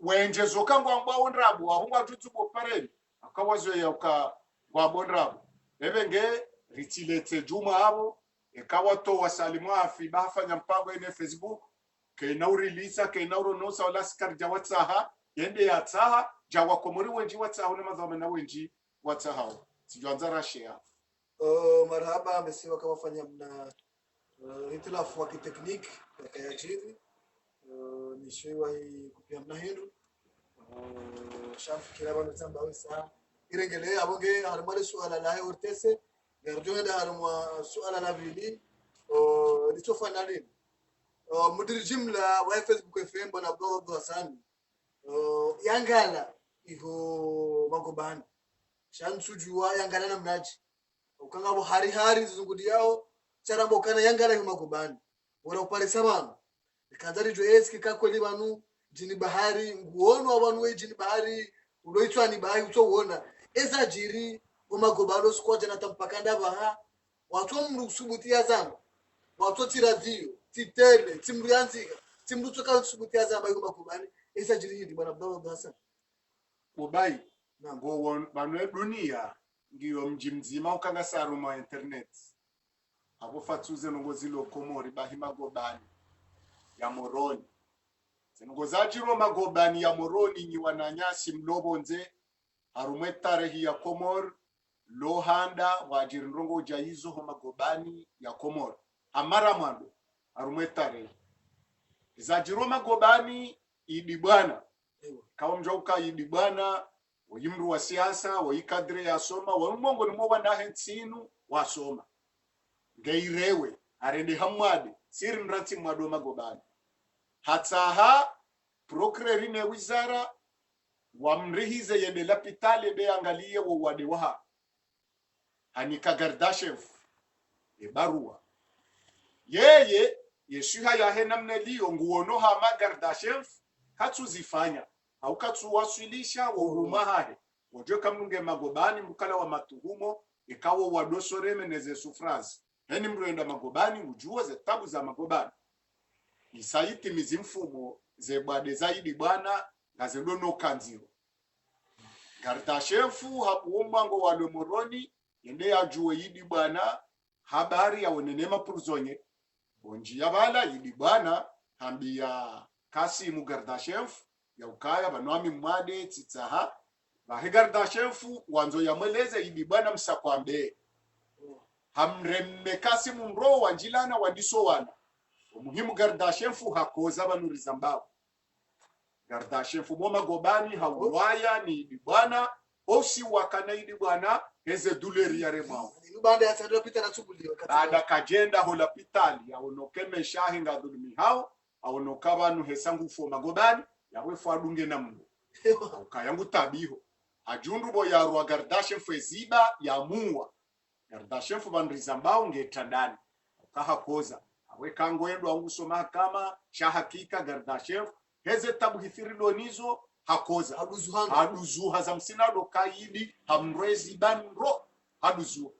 wenje zokangwa ngwa onrabu ahungwa tutubo pareli akawazo ya uka kwa bonrabu ebenge ritilete juma abo ekawa to wasalimu afi bafanya mpango ene Facebook ke naurilisa ke nauronosa wala skar jawatsaha yende ya tsaha jawa komori wenji watsaha na madhama na wenji watsaha sijuanza rashia marhaba amesiwa kama fanya mna hitilafu wa kitekniki ya jiri ni shiwa hii kupia mna hindu shafikira bano tsamba wisa irengele abonge harmare suala la urtese garjo da harma suala la vili lichofa nalini mudir jimla wa Facebook FM bwana Abdullah Hassan yangala iho magobani shansujuwa yangala na mnaji ukanga bo hari zungudi yao charambo kana yangala iho magobani wala upale sabana ikadari jo eski kakweli banu jini bahari nguono abantu we jini bahari uloitwa ni bahari utowona eza jiri umagobano squad na tampakanda baha watu mrusubutia zamba watu ti radio ti tele timrianzika timrutoka subutia zamba yuko magobani eza jiri hidi bwana Abdullah Hassan ubai ngo banwe dunia ngiyo mji mzima ukanga saruma internet abo fatuze ngozi lokomori bahima gobani ya moroni zinogozajiro magobani ya moroni ni wananyasi mlobonze harumwe tarehi ya Komor lohanda wajirindrongo jaizo ho magobani ya Komor amara mwando harumwe tarehi zajiro magobani idibwana kawa mjauka idibwana wajimru wa siasa waikadre ya soma wamungo ni mwa na hensinu wasoma ngeirewe arende hamwade siri mranti mwado magobani hatsaha procureur wizara wamrihize yende lapitale be angalie wo wade waha anika Gardashev barua yeye yeshuha ya henamne liyo nguono hama Gardashev katuzifanya au katuwasilisha huruma hahe wajwe kamnunge magobani mkala wa matuhumo ikawo wadosoreme neze sufrazi heni mruenda magobani ujua ze tabu za magobani isaiti mizimfumo ze bade zaidi bwana ngazedono kanziro Gardashefu hakuombango wale moroni yende ajue yidi bwana habari ya onenema pruzonye bonji ya bala yidi bwana hambia Kasimu Gardashefu ya ukaya banwami mwade titsaha bahe Gardashefu wanzo ya mweleze yidi bwana msakwambe hamremme Kasimu mro wanjilana wandiso wana umuhimu Gardashefu hakoza banuri zambao Gardashefu moma gobani hawaya ni bwana osi wakana idi bwana heze duleri ya remao banda ya tando pita na tsubuliwa baada kajenda hola pitali ya onokeme shahi nga dhulumi hao aonokabanu hesangu fo magobani yawe fo adunge na mungu ukayangu tabiho ajundu bo ya rwa Gardashefu eziba ya muwa Gardashefu bandri zambao ngetandani ukaha koza awe kango endo anguso mahakama shahakika Gardashefu heze tabu hithirilo hakoza haduzuha za msinado kaidi hamrezi banro haduzuha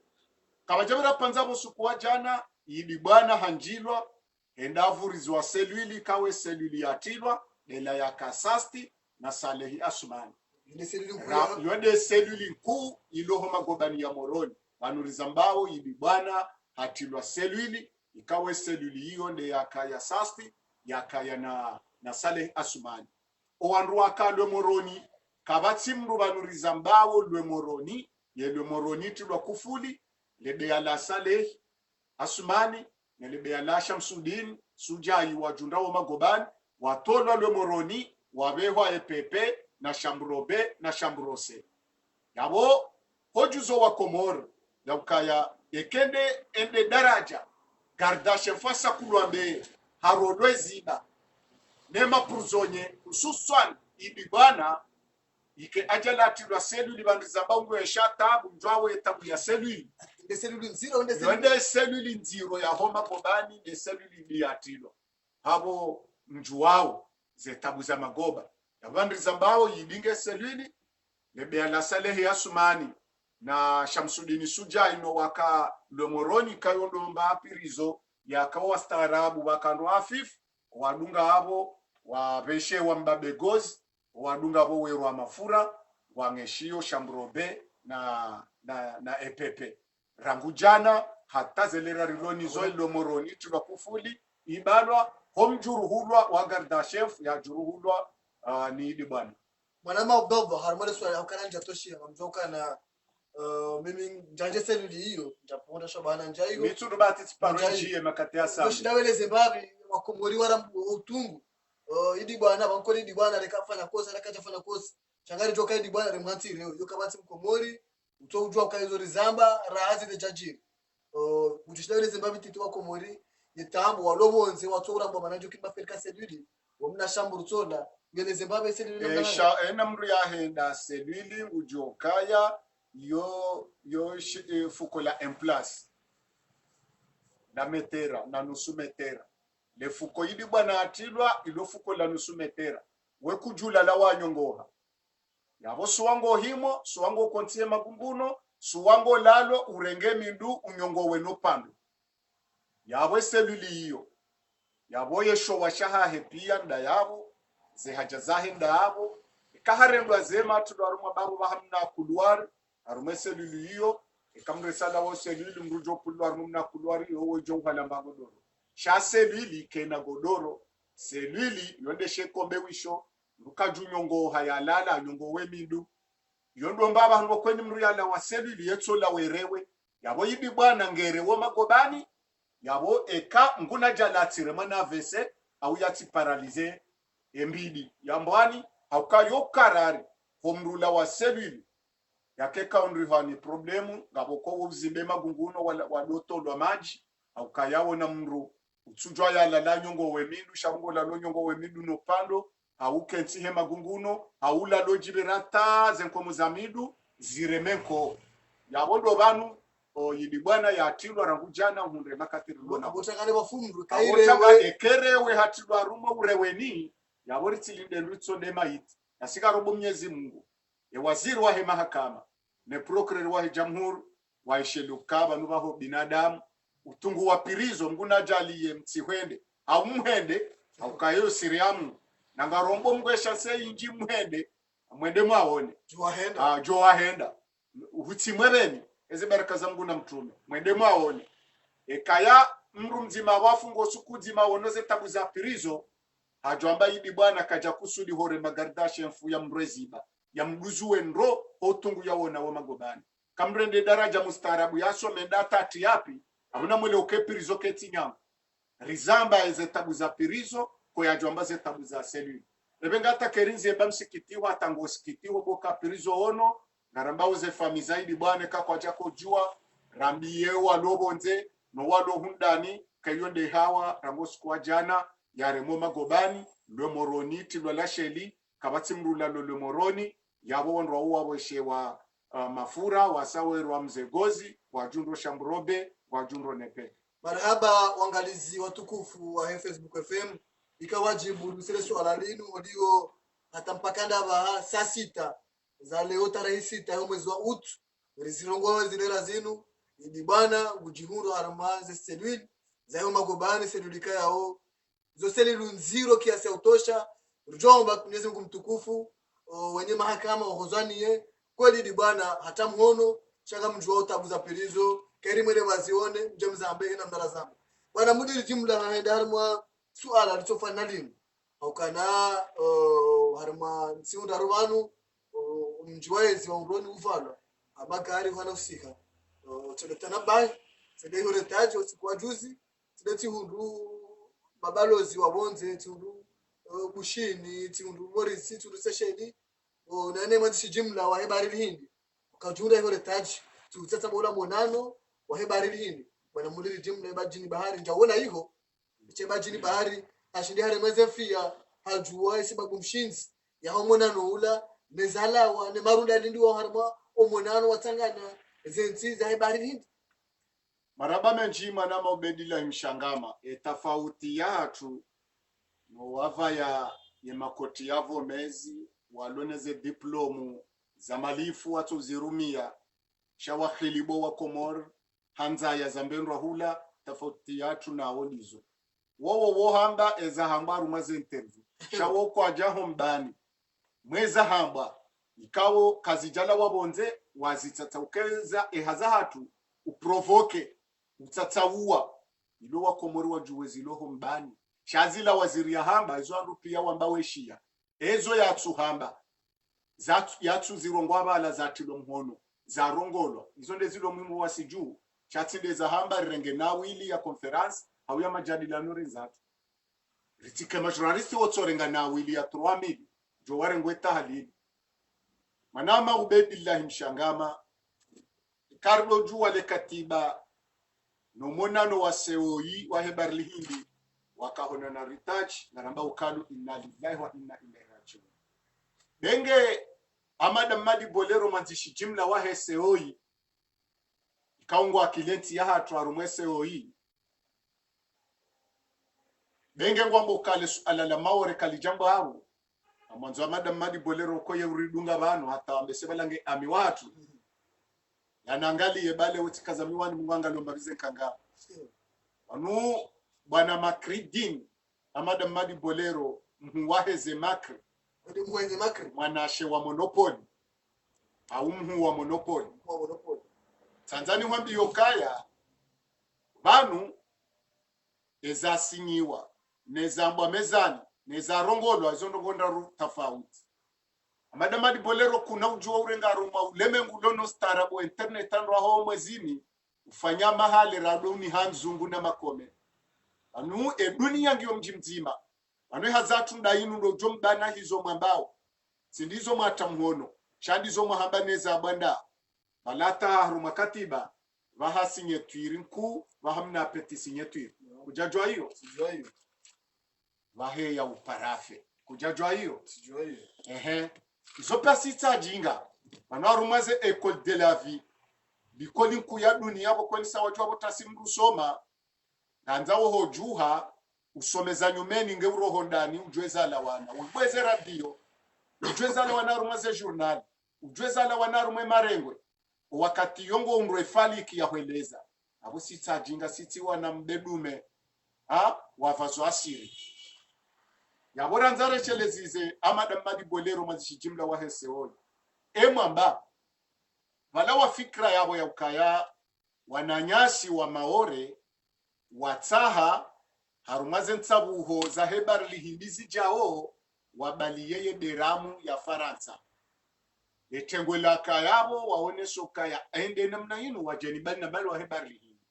kama jabira panzabo sukuwa jana yidi bwana hanjilwa endavurizwa selwili kawe selwili yatilwa dela ya Kasasti na Salehi Asumani yode selwili kuu iloho magobani ya moroni banuriza mbao yidi bwana hatilwa selwili ikawe selwili hiyo de ya kaya Sasti ya kaya na Saleh Asumani owandu wakandwe moroni kabati mru banuriza mbao lwe moroni yelwe moroni tilwa kufuli lebe ya la Saleh Asumani na lebe ya la Shamsuddin Sujayi wajunda wa magobani watolwa lwe moroni wabehwa epepe na Shamrobe na Shamrose yabo hojuzo wa Komoro ya ukaya ekende ende daraja Gardashefu sakulwambe harodwe ziba nema pruzonye hususan ibibana ike ajalati lwa seluli bandiza ungu ya shatabu mjwawe tabu ya seluli de seluli nziro nde seluli nziro ya homa gobani de seluli biatilo habo mjuwao ze tabu za magoba ya bandiza mbao yibinge seluli lebe ya la Salehi Asumani na Shamsuddin Sujayi no waka lomoroni kayondo mba pirizo ya kawa staarabu wakando afif wadunga habo wabeshe wa mbabegozi wadunga bo werwa mafura wangeshio shambrobe na epepe rangu jana hata zelera riloni zo ilomoroni tulakufuli ibalwa homjuruhulwa wagarda chef ya juruhulwa ni idi bwana mwanama Abdallah harmale swali ukaranja toshia mjoka na mimi janje seluli hiyo ndaponda shabana njayo mitu bati tiparonji makati ya samu shidawele Zimbabwe wakomori wara utungu idi bwana bankoli idi bwana rekafanya kosa rekafanya kosa changari joka idi bwana remwanti leo yokabati mkomori utojua ukaizo rizamba rahazi de jajiri utishidawele Zimbabwe titi wakomori yitambo walobonze watora mbo mananjo kibaferika seluli wamna shamburu tsoda ngene Zimbabwe seluli ena mru ya henda seluli ujokaya yo fuko la en place na metera na nusu metera le fuko yidi bwana atilwa ilo fuko la nusu metera we kujula la wanyongoha yabo suwango himo suwango kontie magumbuno suwango lalo urenge mindu unyongo weno pando yabo seluli hiyo yabo yesho washaha hepia nda yabo zehaja zahinda yabo kaharendwa zema tudarumwa babu bahamna kulwar arume seluli hiyo ikamresala wo seluli mrujo kulwar mumna kulwar yo wo jonga lamba godoro sha seluli kena godoro seluli yonde shekombe wisho rukaju nyongo hayalala nyongo wemindu yondo mbaba hano kwenye mru yala wa seluli yetsola werewe yabo yibi bwana ngere wo magobani yabo eka nguna jalatire mana vese au yati paralize embidi yambwani haukayo karari homrula wa seluli yakeka ondri hani problemu ngaboko uzimbe magunguno wadoto lwa maji haukayawo na mru utsujwa yala la nyongo wemindu shabungo la nyongo wemindu no pando haukenti he magunguno haula lojiberata zenkomo zamidu ziremenko yabondo banu yidi bwana yatilwa rangujana hunde makatiri lona botakale bafumru kairewe ekerewe hatilwa rumo ureweni yabori tilinde lutso de maiti asika robo Mwenyezi Mungu waziri wa mahakama ne procureur wa jamhuri wa ishelukaba nubaho binadamu utungu wa pirizo nguna jaliye mtihwende au muhende au kayo siriamu nangarombo mgwesha se inji muhende mwende maone joahenda uhutimwebeni eze baraka za Mungu na mtume mwende maone ekaya mru mzima wafungo sukudima wonoze tabu za pirizo hajwamba idi bwana kaja kusudi hore magardashe mfu ya mreziba ya mguzuwe nro hotungu ya wona wa magobani kamrende daraja mustarabu yaso menda tati yapi abuna mwele ukepirizo keti nyama rizamba eze tabu za pirizo kwa yajwamba ze tabu za seluli rebenga hata kerinzi eba msikitiwa tango sikitiwa boka pirizo ono naramba uze famizaidi bwana kwa jako jua rambiye wa lobonze no wado hundani kayonde hawa rambos kwa jana yare moma gobani lwe moroni tilwa la sheli kabati mrula lwe moroni yabo wonro wabo shewa mafura wasaweru wa mzegozi wajundo shambrobe wajundo nepe marhaba wangalizi watukufu wa Facebook FM ikawajibu lusele swala linu ndio hata mpakanda ba saa 6 za leo tarehe 6 mwezi wa Utu rizirongo zilera zinu idi bwana gujihuru aramaze selwin zayo magobani selulika yao zo selilu nziro kiasi ya utosha rujomba Mwenyezi Mungu mtukufu wenye mahakama wahozanie kweli idi bwana hata muono changa mjua tabu za pilizo keri mwele wazione mjemza ambaye na mdarazama bwana mudiri jumla haendarmwa suala litofana lini haukana harma siunda rubanu mjwezi wa uroni ufalwa abagari wana usika tuletana bai sede hore taji usiku juzi tudeti hundu babalozi wabonze tundu bushini tundu morisi tundu sesheni nane mwandishi jumla wa hebari hindi ukajunda hore taji tutata bola monano wa hebari hindi bwana mudiri jumla bajini bahari njaona hivyo chebajini bahari ashindi hare mazefia hajua sababu mshinzi ya homonano ula nezalawa ne marunda ndio harma omonano watangana zenzi za hebari hindi maraba menjima na mobedila imshangama tofauti yatu no wava ya makoti yavo mezi waloneze diplomu za malifu watu zirumia shawahilibo wa Komor hanza ya zambenwa hula tofauti yatu na olizo wohamba eza hambaru maze interview shawo kwa jaho mbani mweza hamba ikawo kazijala wabonze wazitataukeza ehaza hatu uprovoke utatawua ilo wakomori wajuwe ziloho mbani shazila waziri ya hamba ezo andu pia wamba weshia ezo yatsu hamba yatsu zirongwa bala zatilo mhono za rongolo izo ndezilo mwimu wasiju chatinde za hamba renge na wili ya conference au ya majadiliano rezatu ritike majoralisti wotsorenga na wili ya 3000 jo warengweta halili manama ubedillahi mshangama Carlo juwa le katiba no monano wa seoi wa hebarli hindi wakahona na retouch na ramba ukalu inna lillahi wa inna ilaihi rajiun benge amada madi bolero manzishi jimla wa heseoi ikaungwa akilenti ya hatu arumwe seoi benge ngwambo ukale alala mawore kalijambo haru mwanzo amada madi bolero ko yuridunga bano hata wambese balange ami watu yanangali yebale utikaza miwani munganga lombabize kanga anu bwana Makridin amada madi bolero mhuwaheze Makri mwanashe wa Monopoly au mhu wa Monopoly Tanzania wambi yokaya banu ezasinyiwa nezambwa mezani neza rongolwa izondongonda tofauti amada madi bolero kuna ujua urenga roma uleme ngulono starabo internet andwa ho mwezini ufanya mahali radoni hanzungu na makome anu dunia ngiyo mji mzima anu hazatu ndainu ndo jombana hizo mwambao sindizo mwatamhono shandizo mwahamba neza banda balata haruma katiba vahasinye twirinku vahamna petisinye twir kujajwa hiyo sijua hiyo vahe ya uparafe kujajwa hiyo sijua hiyo izo pasita jinga manarumaze école de la vie bikoli nkuya dunia boko ni sawa jwa botasimru soma nanzawo hojuha usomeza nyumeni nge uroho ndani ujweza la wana ubweze radio ujweza la wana rumaze journal ujweza la wana rumwe marengwe wakati yongo umrefaliki ya hueleza abo sita jinga siti wana mbedume wavazo asiri yabora nzare chelezize amada madi bolero mazishi jimla wa heseoni emwamba wala wa fikra yabo ya ukaya wananyasi wa maore wataha harumaze ntabuho za hebar lihimbizi jao wabali yeye beramu ya Faransa etengwela kayabo waone sokaya ende namna yinu wajeni bali na bali wa hebar lihimbi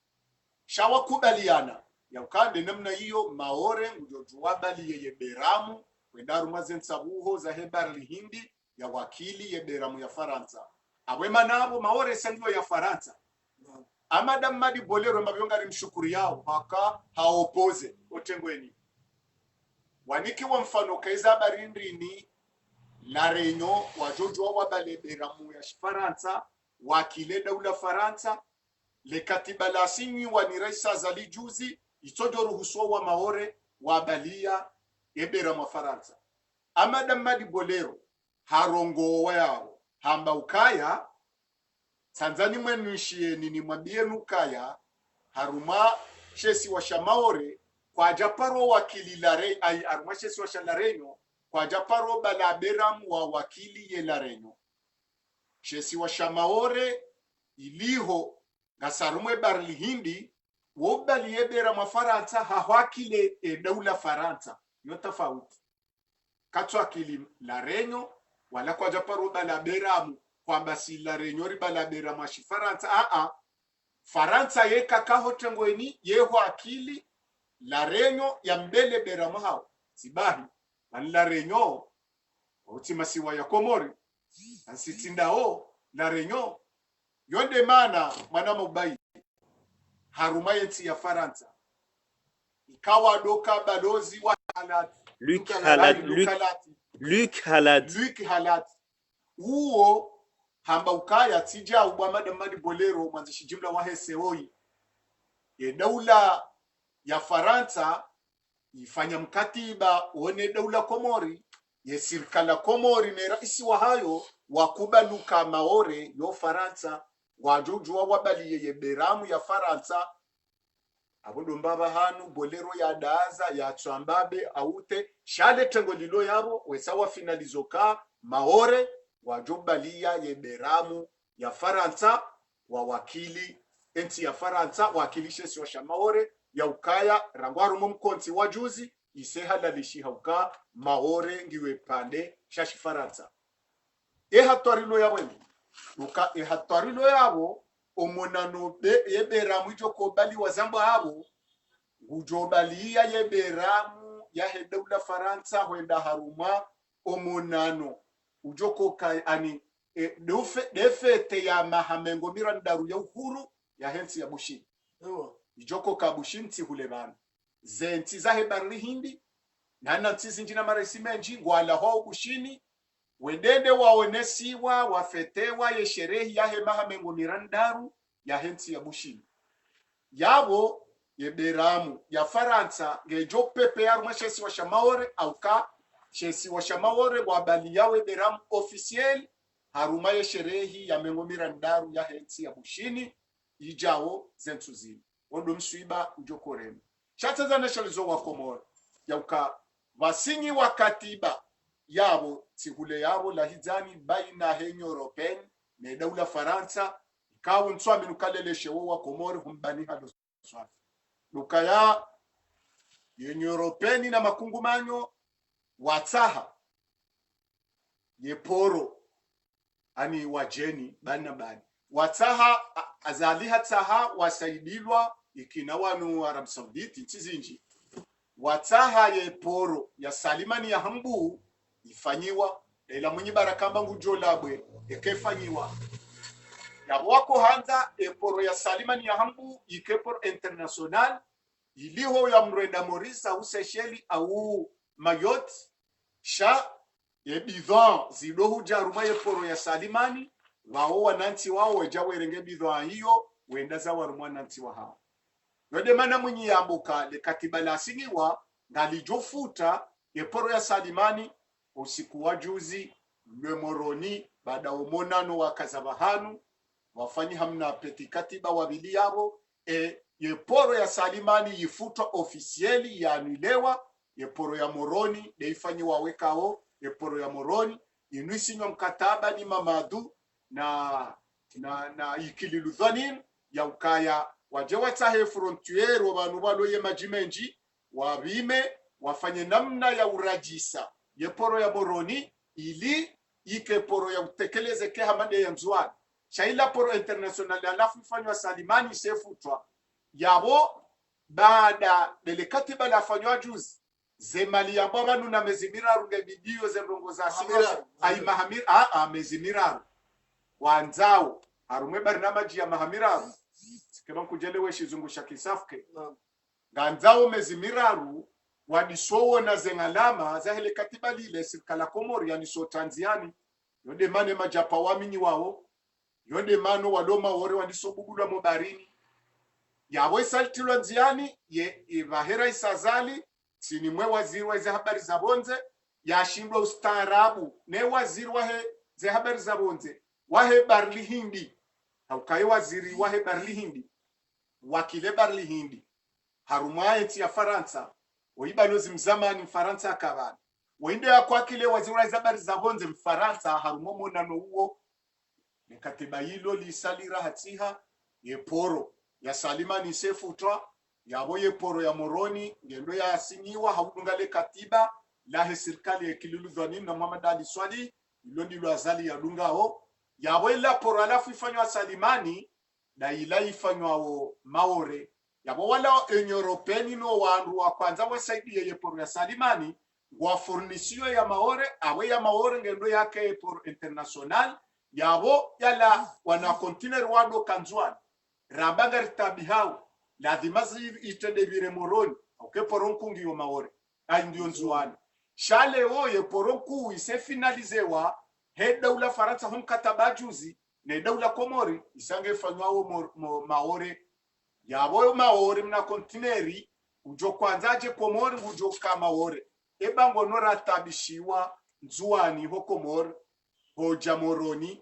shawa kubaliana ya ukande namna hiyo maore ujojuwa bali yeye beramu wendaru mazensabuho za hebar lihindi ya wakili ye beramu ya Faransa awe manabo maore sangiwa ya Faransa amada madi bolero mabionga mshukuri yao haka haopoze otengweni waniki wa mfano kaiza barindrini la renyo wajojuwa wabale beramu ya Faransa wakile daula Faransa le katiba la sinyi waniraisa zali juzi itojo ruhusuwa wa maore wabalia ebera mwa Faransa amada madi bolero harongo wao hamba ukaya Tanzania mwenishie nini mwambie nukaya haruma chesi wa shamaore kwa japaro wakili lare ay haruma chesi wa shalarenyo kwa japaro balaberam wa wakili ye larenyo chesi wa shamaore iliho gasarumwe barli hindi wobali yebera mwa Faransa hawakile daula Faransa yo tofauti katwa akili larenyo wala kwa japaro balaberamu kwamba si larenyo ri balabera mashi Faransa Faransa yeka kaho tengweni yeho akili larenyo ya mbele beramu hao sibahi man larenyo utimasiwa ya Komori ansitindao larenyo yonde mana mwana mubai haruma yeti ya Faransa ikawa doka balozi wa Luc Halad uo hamba ukaya tija ubamada madi bolero mwanzishi jimla wa heseoi ye daula ya Faransa ifanya mkatiba one daula Komori ye sirkala Komori ne raisi wa hayo wakubaluka maore yo Faransa wajujua wabali ye beramu ya Faransa abodo mbaba hanu bolero ya daza ya tswambabe aute shale tengo lilo yabo wesawa finalizoka maore wajobalia ye beramu ya Faransa wa wakili enti ya Faransa wakilishe sio shamaore ya ukaya rangwaru mumkonti wajuzi isehalalishi hauka maore ngiwe pande shashi Faransa hatwarilo yabo luka hatwarilo yabo omonano be yeberamu ijoko bali wazambo habo ujobalia yeberamu ya hedaula Faransa huenda haruma omonano ujoko ani defete ya mahamengo mirandaru ya uhuru ya hensi ya bushini ijoko kabushinti hulebana zenti za hebarli hindi na nantizi njina maresi menji wala ho bushini wedede waonesiwa wafetewa ye sherehi ya mahamengo mirandaru ya hensi ya bushini yabo ye beramu ya Faransa gejo pepe ya rumashesi wa shamaore au ka shesi wa shamaore wabali yawe beramu officiel haruma ye sherehi ya mengomira ndaru ya hensi ya bushini ijao zentuzini ondo mswiba ujokoreni shata za nationalizo wa Komoro ya uka wasinyi wa katiba yabo tihule yabo la hizani baina henyo European na daula Faransa ikawo nswami nukalele shewo wa Komoro humbani hado swafi lukaya yenye European na makungumanyo wataha yeporo ani wajeni bana bani wataha azaliha taha wasaidilwa ikina wanu Arab Sauditi ntizinji wataha yeporo ya salimani ya hambu ifanyiwa ila mwenye barakamba ngujolabwe ekefanyiwa ya wako hanza eporo ya salimani ya hambu ikeporo international iliho ya mrenda Morisa au Seychelles au Mayotte sha ebidhan zidohu jaruma yeporo ya salimani wao wananti wao wejawe renge bidhan hiyo wenda za warumwa nanti wa hao yode mana mwenye yambuka le katiba la singiwa ngalijofuta yeporo ya salimani usiku wa juzi le moroni baada umonano wa kazabahanu wafanyi hamna peti katiba wabili yabo yeporo ya salimani yifutwa ofisieli ya anulewa yeporo ya moroni deifanyi wawekao yeporo ya moroni inuisinywa mkataba ni mamadu na ikililudhanin ya ukaya wajewa tahe frontiero wanu walo ye majimenji wabime wafanye namna ya urajisa yeporo ya moroni ili ikeporo ya utekeleze ke hamade ya mzuani shaila poro international alafu ifanywa salimani sefutwa yabo baada dele katiba la fanywa juzi zemali ya baba nuna mezimira ruge bidio zemrongo za simira ay mahamir mezimira wanzao harume barnamaji ya mahamira kama kujelewe shizungusha kisafke ganzao mezimiraru wadisowo na zengalama za hele katiba lile sirkala Komoro yani so Tanziani yode mane majapa waminyi wao yode mano waloma wore wadisobugulwa mobarini yabo isaltilwa nziani ye ivahera isazali sini mwe waziri wa habari za bonze yashindwa ustaarabu ne waziri wa ze habari za bonze wahe barli hindi haukai waziri wahe barli hindi wakile barli hindi harumaye ya Faransa oibalozi mzamani Mfaransa akabana wende yakwakile waziri wa habari za bonze Mfaransa harumomo nano huo ni katiba hilo lisalira hatiha yeporo ya salimani sefutwa yabo yeporo ya moroni ngendo ya asinyiwa haudungale katiba la serikali ya kiluludhani na Muhammad Ali Swadi ilo ndilo azali ya dungao yabo ila poro alafu ifanywa salimani na ila ifanywa maore yabo wala European no wandu wa kwanza wasaidie yeporo ya salimani wa furnisio ya maore awe ya maore ngendo yake yeporo international yabo yala wana container wado kanzwani rabanga ritabihau lazima itende bire moroni okay poronku ngiyo maore ay ndio nzuani shale oye poronku ise finalizewa he daula Faransa hum katabajuzi ne daula Komori isange fanywa maore yabo maore mna kontineri ujo kwanzaje Komori ujo kama maore ebango nora tabishiwa nzuani ho Komori hoja moroni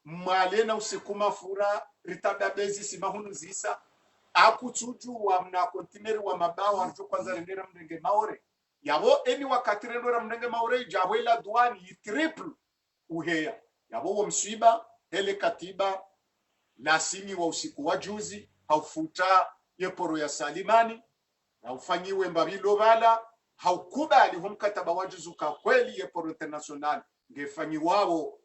male na usiku mafura ritababezi simahunu zisa akutuju wa mna kontineri wa mabao arjo kwanza rendera mrenge maore yabo eni wakati rendera mrenge maore jabwela duani triple uheya yabo wa msiba hele katiba la sini wa usiku wa juzi haufuta yeporo ya Salimani haufanyiwe mbabilo bala haukubali humkataba wa juzi ka kweli yeporo international ngefanyiwao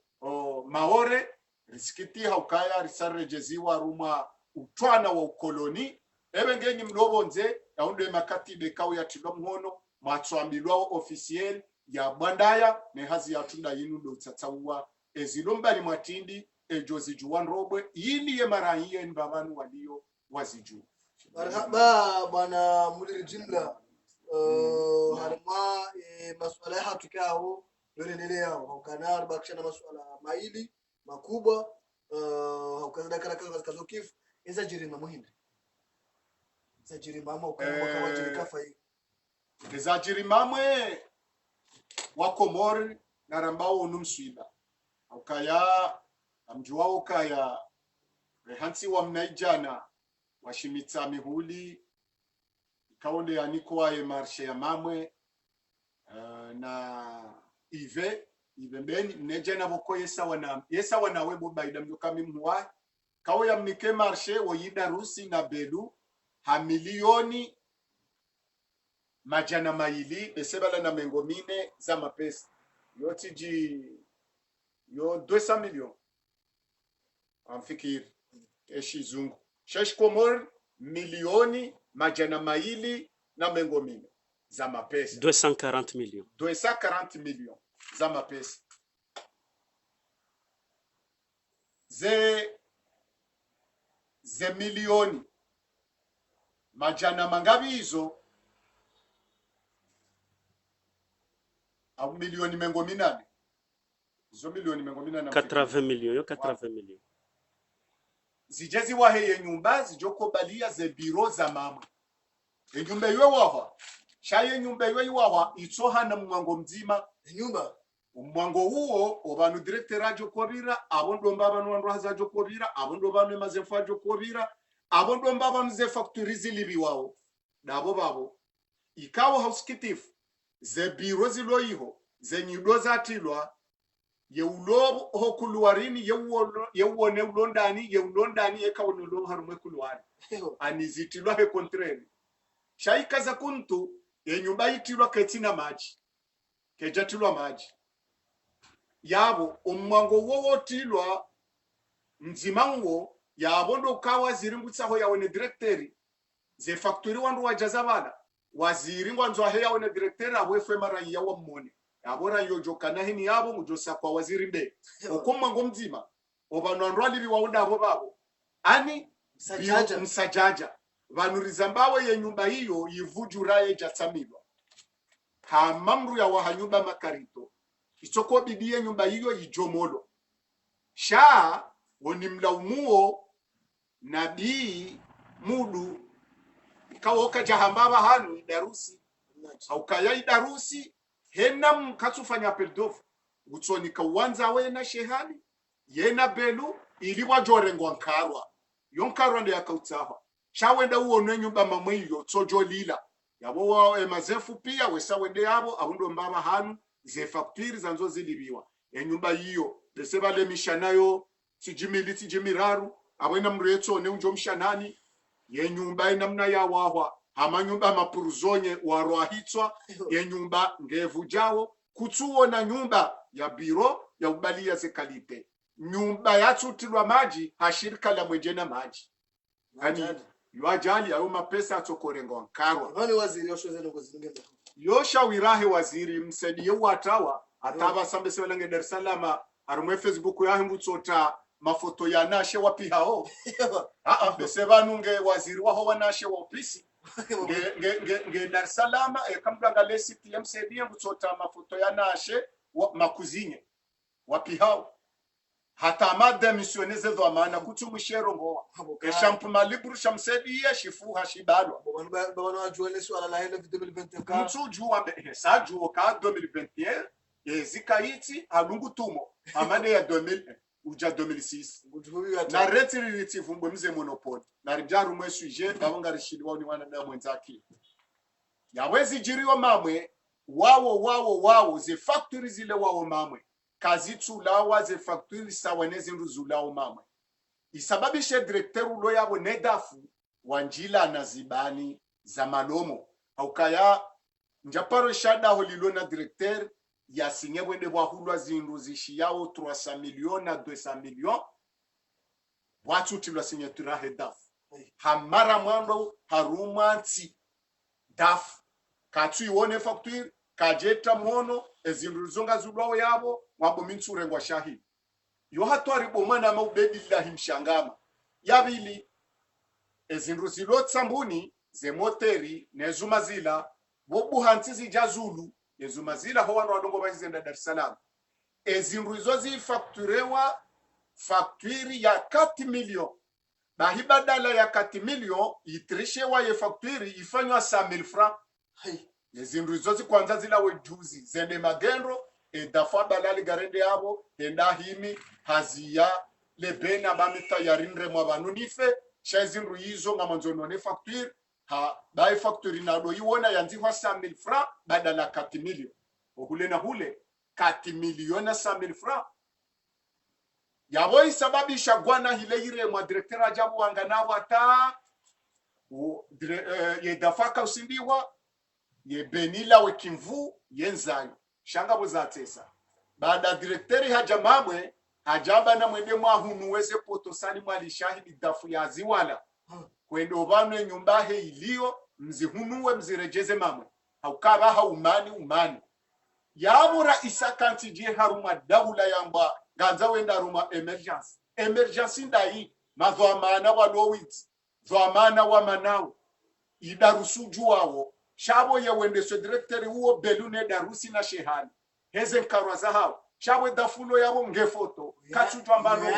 maore risikiti haukaya risarejeziwa ruma utwana wa ukoloni ebe ngenyi mlobonze yaunde makatibe kawo ya tilwa mhono matswambilwa officiel ya bandaya ne hazi ya tunda yinu do tsatsawa ezilombali mwatindi ejozi juwan robwe yini ye marahiye mbabanu walio waziju marhaba bwana mudiri jimla harma masuala hatukao yorendelea kana bakishana masuala maili makubwa haukaza karaka kazo kifu iza jirima muhindi za jirima ama ukana wajirika fai za jirima mwe wakomori na rambao unumswiba ukaya amjuwao kaya rehansi wa mnaijana washimitsa mihuli kaonde yaniko wae marshe ya mamwe na ive mbeni mnejana boko yesa wana webo baida mjokami mhuwa kawo ya mnike marshe woyida rusi na bedu ha milioni majana maili besebala na mengomine za mapesa yoti ji yo 200 million amfikiri eshi zungu shesh komor milioni majana maili na mengomine za mapesa 240 millions 240 millions za mapesa ze milioni majana mangabi hizo au milioni mengominane hizo milioni mengominane 80 millions yo 80 millions zijezi waheye nyumba zijoko balia ze biro za mama enyumba ywe wawa shaye nyumba ywe wawa itsoha na mwango mzima nyumba umwango huo obanu director ajo kobira abondo mbabanu wandu hazajo kobira abondo banu mazefa ajo kobira abondo mbabanu ze factory zilibi wao nabo babo ikawo housekeeping ze biro ziloyiho ze nyido zatilwa yeulobo hokuluwarini yewone ulondani ekawonolo harumwe kuluwari anizitilwa he contraire shaika za kuntu yenyumba itilwa ketina maji kejatilwa maji yabo umwango wowo tilwa mzimango yabondo kawa ziringutsaho yawone directori ze factory wandu wajazabana waziri ngwanzo he yawone directori abwefe mara yawo mmone abora yojokana hini yabo mujosa kwa waziri mbe okommango mzima obanu andwali biwawunda abo babo ani msajaja vanuriza mbawe ye nyumba hiyo yivujuraye jatsamilwa hamamru ya wahanyumba makarito isoko bidie nyumba hiyo yijomolo sha woni mlaumuo nabii mudu ikawoka jahambaba hanu darusi au kayai darusi henam katsufanya peldof gutsoni kawanza we na shehani yena belu ili wajorengwa nkarwa yonkarwa ndo yakautsaha shawenda uone nyumba mamwe yo tsojo lila yabo wa mazefu pia wesawende yabo abundo mbaba hanu ze factories zanzo zilibiwa nyumba hiyo deseba le mishanayo sijimiliti jimiraru abwena mretso ne unjo mshanani ye nyumba namna ya wahwa hama nyumba mapuruzonye warwahitswa ye nyumba ngevu jawo kutsuo na nyumba ya biro ya ubalia zekalite nyumba yatsutilwa maji hashirika la mwejena maji yani yuajali ayo mapesa atsokorengo nkarwa vale waziri yoshoze ngo zingeza yosha wirahe waziri msediye watawa ataba sambe sebelange Dar es Salaam arumwe Facebook yahe mbutsota mafoto ya nashe wapi hao besebanunge waziri waho wanashe wa ofisi nge Dar es Salaam kamdanga lesi TMCD mbutsota mafoto ya nashe makuzinye wapi hao hata mada misioneze dho maana kutumshero ngoa eshampu malibru shamsediye shifuha shibalwa bwana wajuele swala la hele 2021 mtu jua hesa jua ka 2021 zikaiti alungu tumo amane ya 2000 uja 2006 Ngutukubiga na reti litivumbwe mze monopoli na rijaru mwe sujet bawanga rishidwa ni wanadamu wenzake yawezi jiriwa mamwe wawo ze factory zile wawo mamwe kazi tulawa ze factory sawanezi nduzulao mamwe isababishe directeur ulo yabo nedafu wanjila na zibani za malomo haukaya njaparo shada holilo na directeur ya sinye wende wahulwa zindu zishiyao 300 millions na 200 millions watu tilwa signature hedafu hamara mwando harumanti dafu katu iwone facture kajeta mono ezindu zonga zulwao yabo wabo minture ngwa shahidi yo hatwari bomana maubedillahi mshangama yabili ezindu zilotsambuni ze moteri nezuma zila bobu hantizi jazulu ezuma zila ho wanu wadongo bazenda Dar es Salaam ezindu izo zifakturewa fakturi ya 4 million bahi badala ya 4 million itrishewa ye fakturi ifanywa 100,000 francs ezindu izo zikwanza zila wejuzi zende magendo dafa balali garende yabo enda himi hazia lebena bamita yarindre mwa banunife shazinru hizo ngamanzono ne facture ha bai facture na do iwona yanzihwa 100,000 francs badala 4 million ohule na hule 4 million na 100,000 francs yabo isababisha gwana hile ire mwa directeur ajabu wanganawa ata ye dafaka usindiwa ye benila wekimvu yenzayo shanga bozatesa baada directeur hajamamwe hajaba na mwende mwahunuweze potosani mwali shahidi dafu ya ziwala kwendo banwe nyumba he ilio mzihunuwe mzirejeze mamwe haukaba haumani yabura isakanti je haruma daula yamba ganza wenda ruma emergency ndai madhamana wa lowit dhamana wa manao idarusuju wao shabo ye wende so directeur huo belune darusi na shehani heze nkarwa za hao shabo dafulo yabo ngefoto kachutwa mbano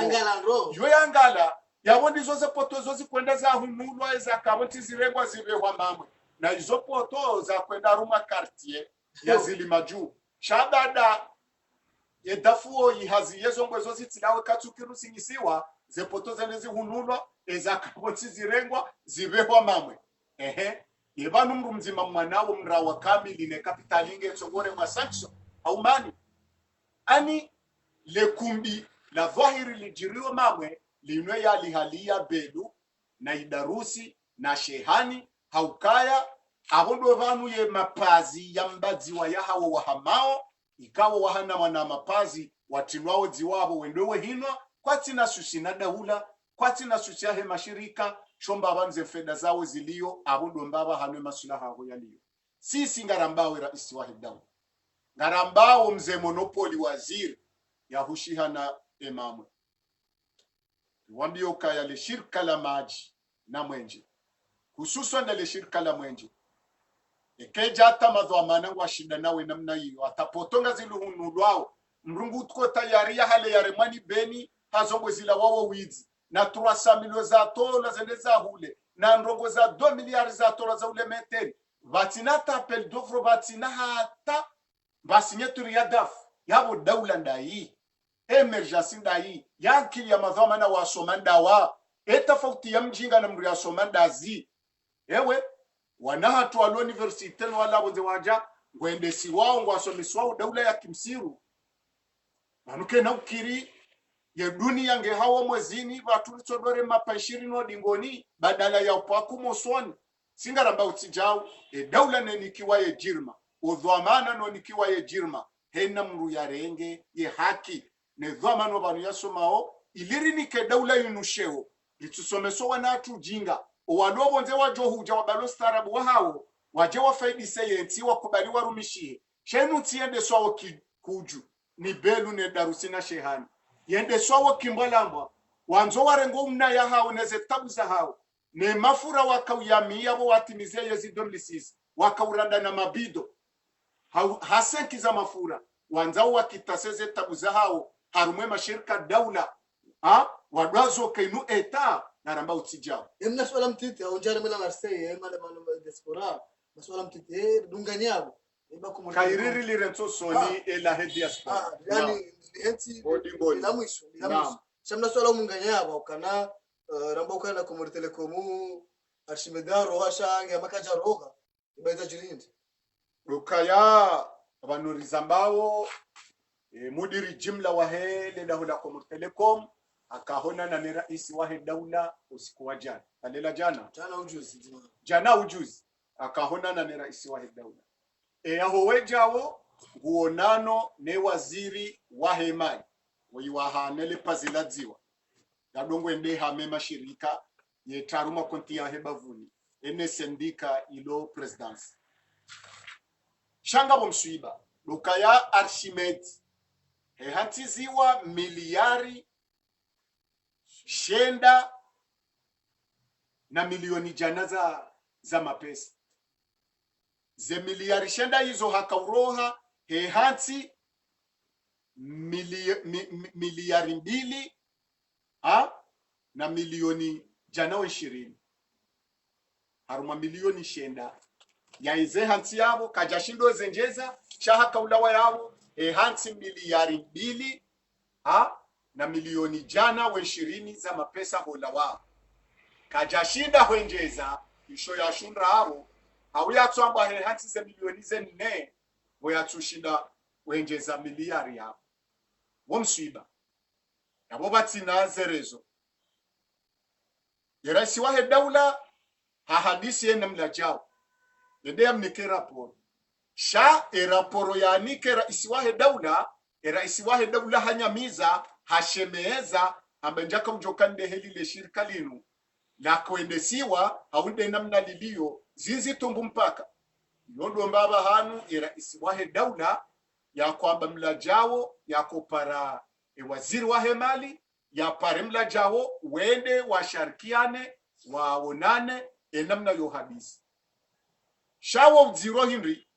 yo yangala yabo ndizo ze poto zo zikwenda za hunulwa za kaboti zirengwa zibehwa mamwe na izo poto za kwenda ruma quartier ya zilima juu shabada ye dafuo ihazi yezo ngwezo zitilawe katukiru sinyisiwa ze poto zene zihunulwa za kaboti zirengwa zibehwa mamwe yebanu mru mzima mwanawo mrawa kamili ne kapitalinge tsogore mwa sanction haumani ani lekumbi la dhahiri lijiriwa mamwe linwe ya lihalia belu na idarusi na shehani haukaya abondo vanu ye mapazi ya mbazi wa yahawo wahamao ikawo wahana wana mapazi watinwao ziwabo wendowe hinwa kwa tina susina daula kwa tina susiahe mashirika chomba banze feda zao zilio abondo mbaba hanwe masulaha ho yaliyo sisi ngarambawe raisi wa hidawu ngarambao mze monopoli waziri ya hushihana emamwe wambio kaya le shirika la maji na mwenje hususan le shirika la mwenje ekeja hata madhamana wa shida nawe namna hiyo atapotonga ziluhunulwao mrungu tuko tayari ya hale ya remani beni hazongo zila wawo wizi na 300 milioni za tola zende za hule na ndongo za 2 miliardi za tola za ule meteri vatina tapel dofro vatina hata vasinyetu ya daf yabo daula ndai emergency ndai yankili ya madhamana wa somanda wa etafauti ya mjinga na mru ya somanda zi ewe wanahatu wa university wala bonze waja ngwende si wao ngwasomeswa daula ya kimsiru manuke na ukiri ye dunia nge hawo mwezini watu litodore mapa 20 dingoni badala ya upakumo soni singaramba utijao daula nenikiwa ye jirma udhamana no nikiwa ye jirma hena mru ya renge ye haki ne dhamana banu yasomao iliri nike daula yunusheo litusomeswa wanatu jinga owalobo nze wajo huja wabalostarabu wa hao waje wafaidi sayenti wakubali warumishie shenu tiende swawo kuju ni belu ne darusina shehani yende swawo kimbalamba wanzo warengo umna ya hao neze tabu za hao ne mafura wakauyamia bo watimize yezi 2006 wakauranda na mabido hasenki za mafura wanzao wakitaseze tabu za hao harumwe mashirika daula wadwazo kainu eta naramba utijao emna swala mtiti au njare mela Marseille ema na diaspora swala mtiti dunganyabo kairiri lirenso soni ela he diaspora yani henti Bodi, bodi. la mwisho Naam. shamna swala munganya hapa ukana ramba ukana Comor Telecomu Arshimedaro hashange makaja roga ibaiza jirindi Rukaya vanuriza mbao mudiri jimla wa hele dahula Comor Telecom akahona na ni rais wa daula usiku wa jana alela jana jana ujuzi akahona na ni rais wa daula aho wejao guonano ne waziri wa hemai wiwahanele paziladziwa yadongo ende hame mashirika yetaruma konti ya hebavuni ene sendika ilo presidence shanga bomswiba lukaya Archimedes hantiziwa miliari shenda na milioni jana za mapesa ze miliari shenda hizo hakauroha hanti miliari mbili na milioni jana 20 haruma milioni shenda ya ize hanti yabo kajashindo zenjeza chaha kaulawa yabo hanti miliari mbili na milioni jana 20 za mapesa hola wao kajashinda hwenjeza isho ya shunda hao hauyatsamba hanti za milioni zenne boyatushinda hwenjeza miliari yabo womswiba yabo batina zerezo yerasi wa daula hadisi yena mlajao yende amnike raporo sha raporo yanike raisi wa daula raisi wa daula hanyamiza hashemeeza ambenjaka mjokande heli le shirika linu la kuendesiwa haunde namna lilio zizi tumbu mpaka yondo mbaba hanu raisi wa daula ya kwamba mlajao ya kupara waziri wa hemali ya pare mlajao wende washarikiane waonane namna yo hadisi shawo ziro hinri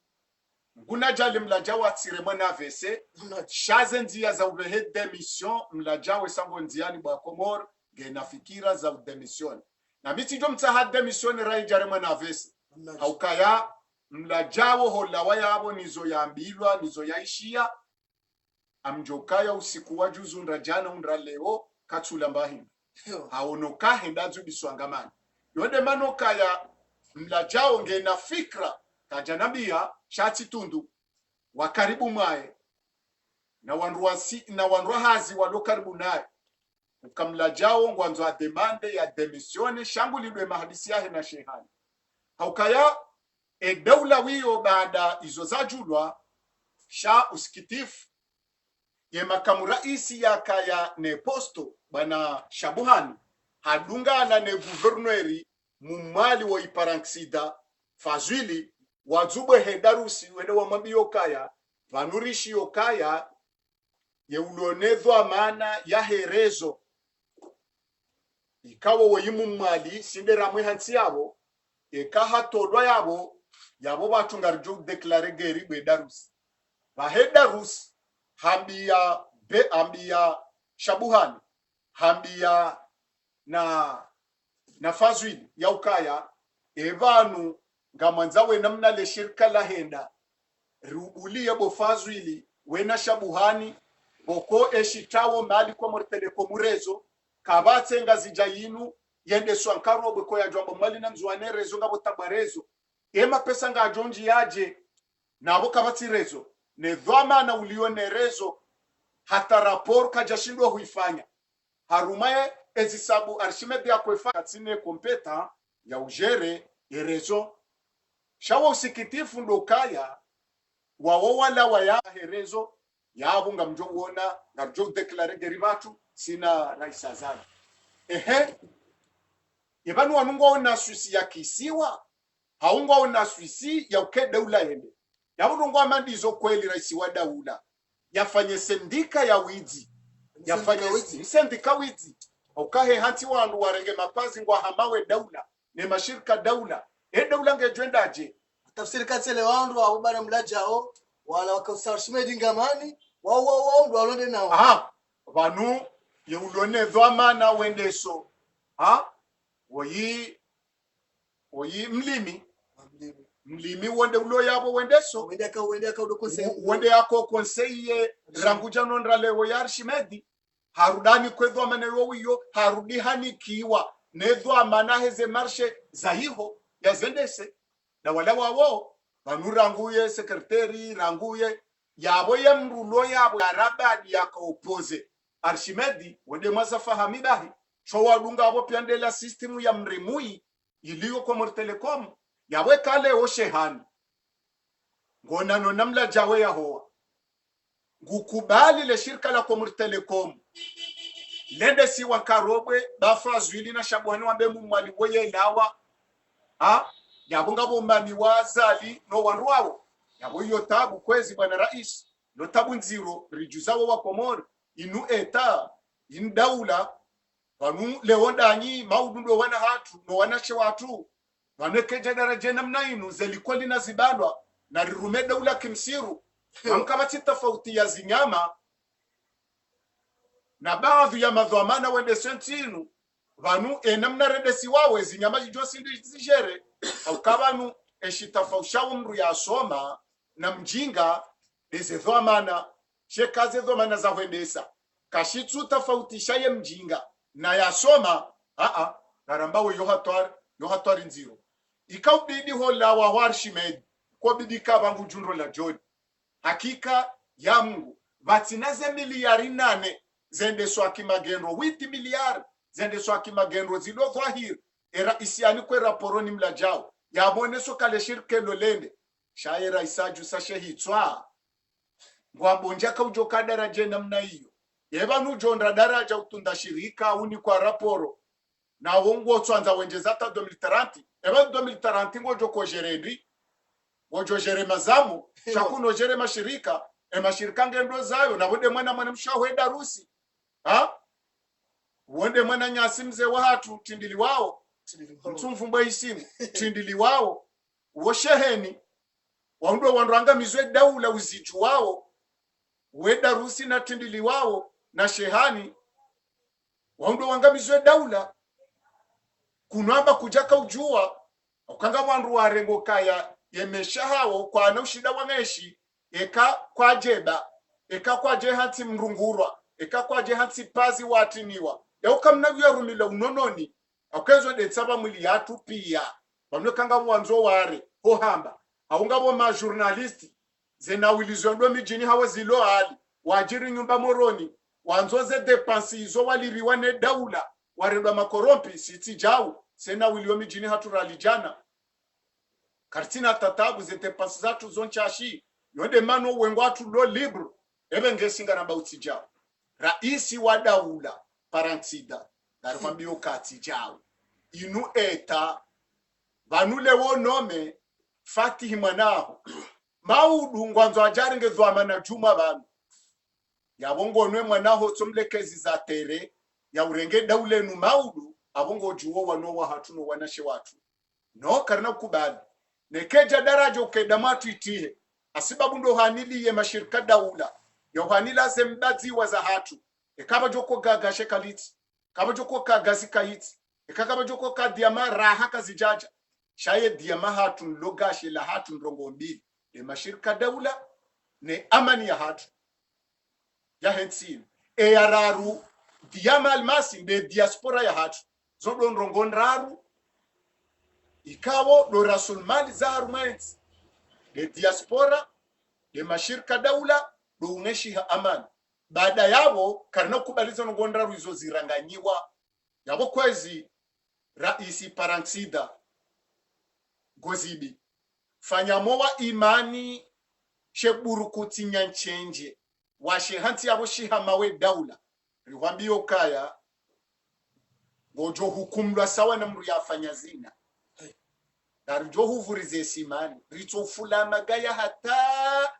nguna jale mlajao atiremwa na vese shaze ndia za ubehe demission mlajao sango ndiani bwa Comor gena fikira za demission na miti ndo mtaha demission rai jaremwa na vese haukaya mlajao hola wayabo nizo yaambilwa nizo yaishia amjokaya usiku wa juzu ndrajana undra leo katula mbahi haonoka hendazu biswangamani yode manokaya mlajao ngena fikra kajanabia shati tundu wa karibu mwae na wanruwa hazi walo karibu naye ukamlajao ngwanzo a demande ya demisione shambulidwe mahadisi yahe na shehani haukaya daula wiyo baada izo zajulwa sha usikitifu ye makamu raisi ya kaya ne posto bana Shabuhani hadungana ne guverneri mumali wa iparanksida fazwili wazubwe hedarusi wende wa mabio kaya vanurishi yokaya ye ulonedho amana ya herezo ikawo weyimu mali sindera mwe hansi yabo ekaha tolwa yabo batungarjo declare geri bedarusi bahedarusi hambia Shabuhani hambia na fazwili ya ukaya evanu ngamanza we namna le shirika la henda rubulia bo fazwili wena Shabuhani boko eshitawo mali Comor Telecom rezo kabatse ngazija yinu yende swankaro boko ya jombo mali na mzwane rezo ngabo tabarezo ema pesa nga jonji yaje nabo kabati rezo ne dhama na ulione rezo hata rapor kajashindwa huifanya harumaye ezisabu Archimedes ya kuifanya tsine kompeta ya ujere erezo shawo usikitifu ndokaya wawo wala waya herezo yabunga mjo uona na mjo declare geribatu sina raisa zani yebanu wanungo ona suisi ya kisiwa haungo ona suisi ya uke daula hende yabunungo amandizo kweli raisi wa daula yafanye sendika ya wizi yafanye sendika wizi ukahe hanti wandu warenge mapazi ngwa hamawe daula ne mashirika daula daula ngejwendaje tafsiri katsele wandu wa bana mlajao wala wakasarshimedi ngamani wao ndo alonde nao vanu ye ulone dhamana wendeso woyi mlimi mlimi wende ulo yabo wendeso wende aka udo conseil wende yako konseye ranguja nondra lewo ya Arshimedi harudani kwedho amanewo wiyo harudi hanikiwa nedho amana heze marshe zahiho ya zendese na wala wawo vanuranguye sekretari ranguye yabo ya mrulo yabo arabadi yakaopoze Arshimedi wende masafahami bahi cho wadunga abo piandela system ya mrimui iliyo Comor Telecom yawe kale oshehani ngona no namla jawe ya hoa ngukubali le shirika la Comor Telecom lende si wakarobwe bafa zwili na shabwani wambe mwali boye lawa yabunga bombani wazali no wanrwao yabo yo tabu kwezi bwana rais no tabu nziro rijuzawo wa Comor inu eta in daula vanu leondanyi maudundo wana hatu no wanashe watu vanekeje daraje namna inu zelikoli na zibandwa na rirume daula kimsiru amkabati tofauti ya zinyama na baadhi ya madhamana wende sentinu vanu namna redesi wawe zinyama jijosi ndizijere au kabanu eshitafaushawo mru ya soma na mjinga eze dhamana shekaze dhamana za wendesa kashitsu tofauti shaye mjinga na yasoma narambawe yohatwari nziro ikaubidi hola wa Arshimedi kwa bidi kabangu junro la jodi hakika ya Mungu vatinaze miliari 8 zende swaki magenro witi miliari zende swaki magenro zilo dhahir era isiani kwe raporoni mlajao ya moneso kale shirke lolende shaira isaju sa shehitswa ngwambonja ka ujoka daraje namna hiyo yeba nujonda daraja utunda shirika uni kwa raporo na wongo twanza wenjezata 2030 eba 2030 ngojo ko jerendi ngojo jere mazamu chakuno jere mashirika mashirika ngendo zayo na wende mwana mshahwenda rusi wende mwana nyasi mze wa hatu tindili wao mtumfumbwa isimu tindili wao wosheheni wando wandanga mizwe daula uziju wao wenda rusi na tindili wao na shehani wando wangamizwe daula kunamba kujaka ujua ukanga wandu warengo kaya yemesha hao kwa na ushida wangeshi eka kwa jeba eka kwa jehanti mrungurwa eka kwa jehanti pazi watiniwa ya ukamnavyo rumila unononi akezo de tsaba mwili yatu pia wano kanga wanzo ware ho hamba aungabo ma journalisti zena wilizondwa mijini hawa zilo hali wajiri nyumba moroni wanzoze depansi izo waliriwa ne daula wareba makorompi siti jau sena wilio mijini haturali jana kartina tatabu ze depansi zatu zonchashi yonde mano wengwatu lo libro ebe ngesinga na bauti jau raisi wa daula parantsida darumambio kati jau inu eta vanule wonome fatihi manaho maudu ngwanzo ajaringe dhwamana juma banu yabongo nwe mwanaho tsomlekezi za tere ya urenge daule nu maudu abongo juwo wanowa hatuno wanashe watu no karna kubali nekeja daraja ukedamatu itihe asibabu ndo hanili ye mashirika daula ya hanila zembazi wa za hatu kama joko gagashe kaliti kama joko kagazi kaiti kama joko kadiama raha kazijaja shaye diama hatu logashe la hatu ndrongo mbili ye mashirika daula ne amani ya hatu ya hensin yararu diama almasi de diaspora ya hatu zodo ndrongo nraru ikawo do rasulmali za harumenti de diaspora de mashirika daula do ungeshi amani baada yabo karna kubaliza ngondraru izo ziranganyiwa yabo kwezi raisi parantsida gozibi fanyamowa imani sheburukuti nyanchenje washe hanti yabo shihamawe daula riwambio kaya ngojo hukumlwa sawa na mru yafanya zina darjo huvurize simani ritofula magaya hata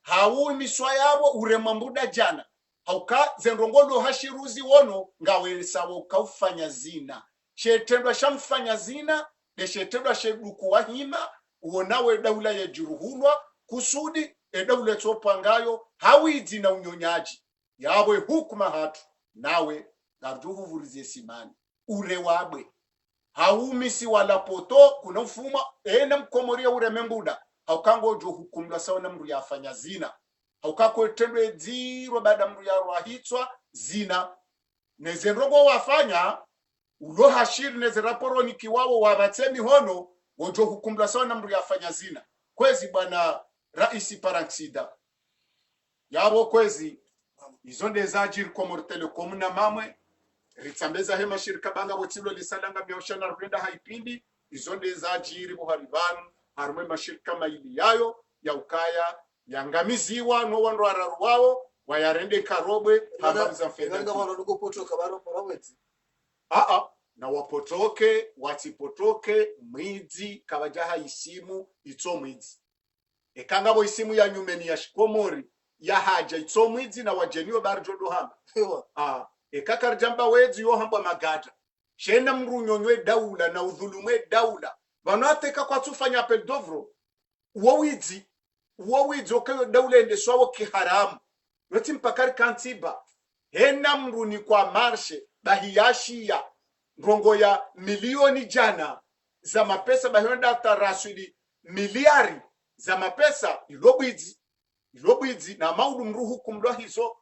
hauni swayabo uremambuda jana hauka zendongolo hashiruzi wono ngawe sawo kaufanya zina shetendwa shamfanya zina de shetendwa sheduku wahima uonawe daula ya juruhulwa kusudi daula topangayo hawidi na unyonyaji yawe hukuma hatu nawe darjo huvurize simani ure wabwe haumisi wala poto kuna mfuma ena mkomoria uremembuda haukango jo hukumla sawa na mru yafanya zina haukako tendwe dziro baada mru ya rohitswa zina nezenrogo wafanya ulo hashiri nezeraporo nikiwao wabatsemi hono wojo hukumla sawa na mru yafanya zina kwezi bwana raisi paraksida yabo kwezi izo ndezajiri komor telecom na mamwe ritsambeza hema shirika banga botilo lisalanga mioshana rwenda haipindi izo ndezajiri buharibanu harumwe mashirika maili yayo ya ukaya yangamiziwa no wando araruwao wayarende karobwe hambaza fedha nganga bano lugo poto kabaro paraweti na wapotoke watipotoke mwidzi kabajaha isimu itso mwidzi ekangabo isimu ya nyumeni ya shikomori ya haja itso mwidzi na wajeniyo barjodo hamba ekakar jamba wedzi yo hamba magata shena mrunyonywe daula na udhulumwe daula vanateka kwa tufanya apel dovro wowidzi okayo daula ende swawo kiharamu yoti mpakari kantiba hena mruni kwa marshe bahiyashia ngongo ya milioni jana za mapesa bahionda tarasuli miliari za mapesa ilobwidzi na maudu mruhu kumlo hizo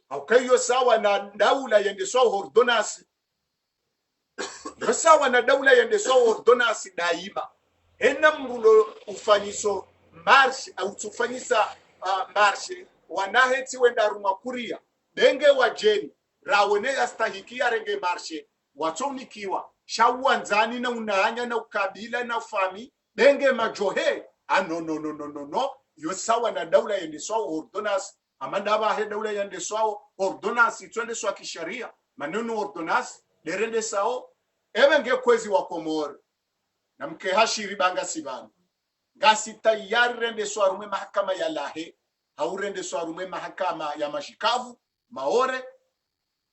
aukayo sawa na daula yende swawo ordonasi sawa na daula yende swawo ordonasi daima hena mrulo ufanyiso marshe au tufanyisa marshe wanaheti wenda ruma kuria benge wajeni rawene yastahikia renge marshe watonikiwa shawanzani na unaanya na ukabila na fami benge majohe no yo sawa na daula yende swawo ordonasi amadaba he daula yende swawo ordonasi twende swa kisharia maneno ordonasi derende sao ebenge kwezi wa Komoro na mke hashiri banga sibana ngasi tayari rende swarume mahakama ya lahe haurende swarume mahakama ya mashikavu maore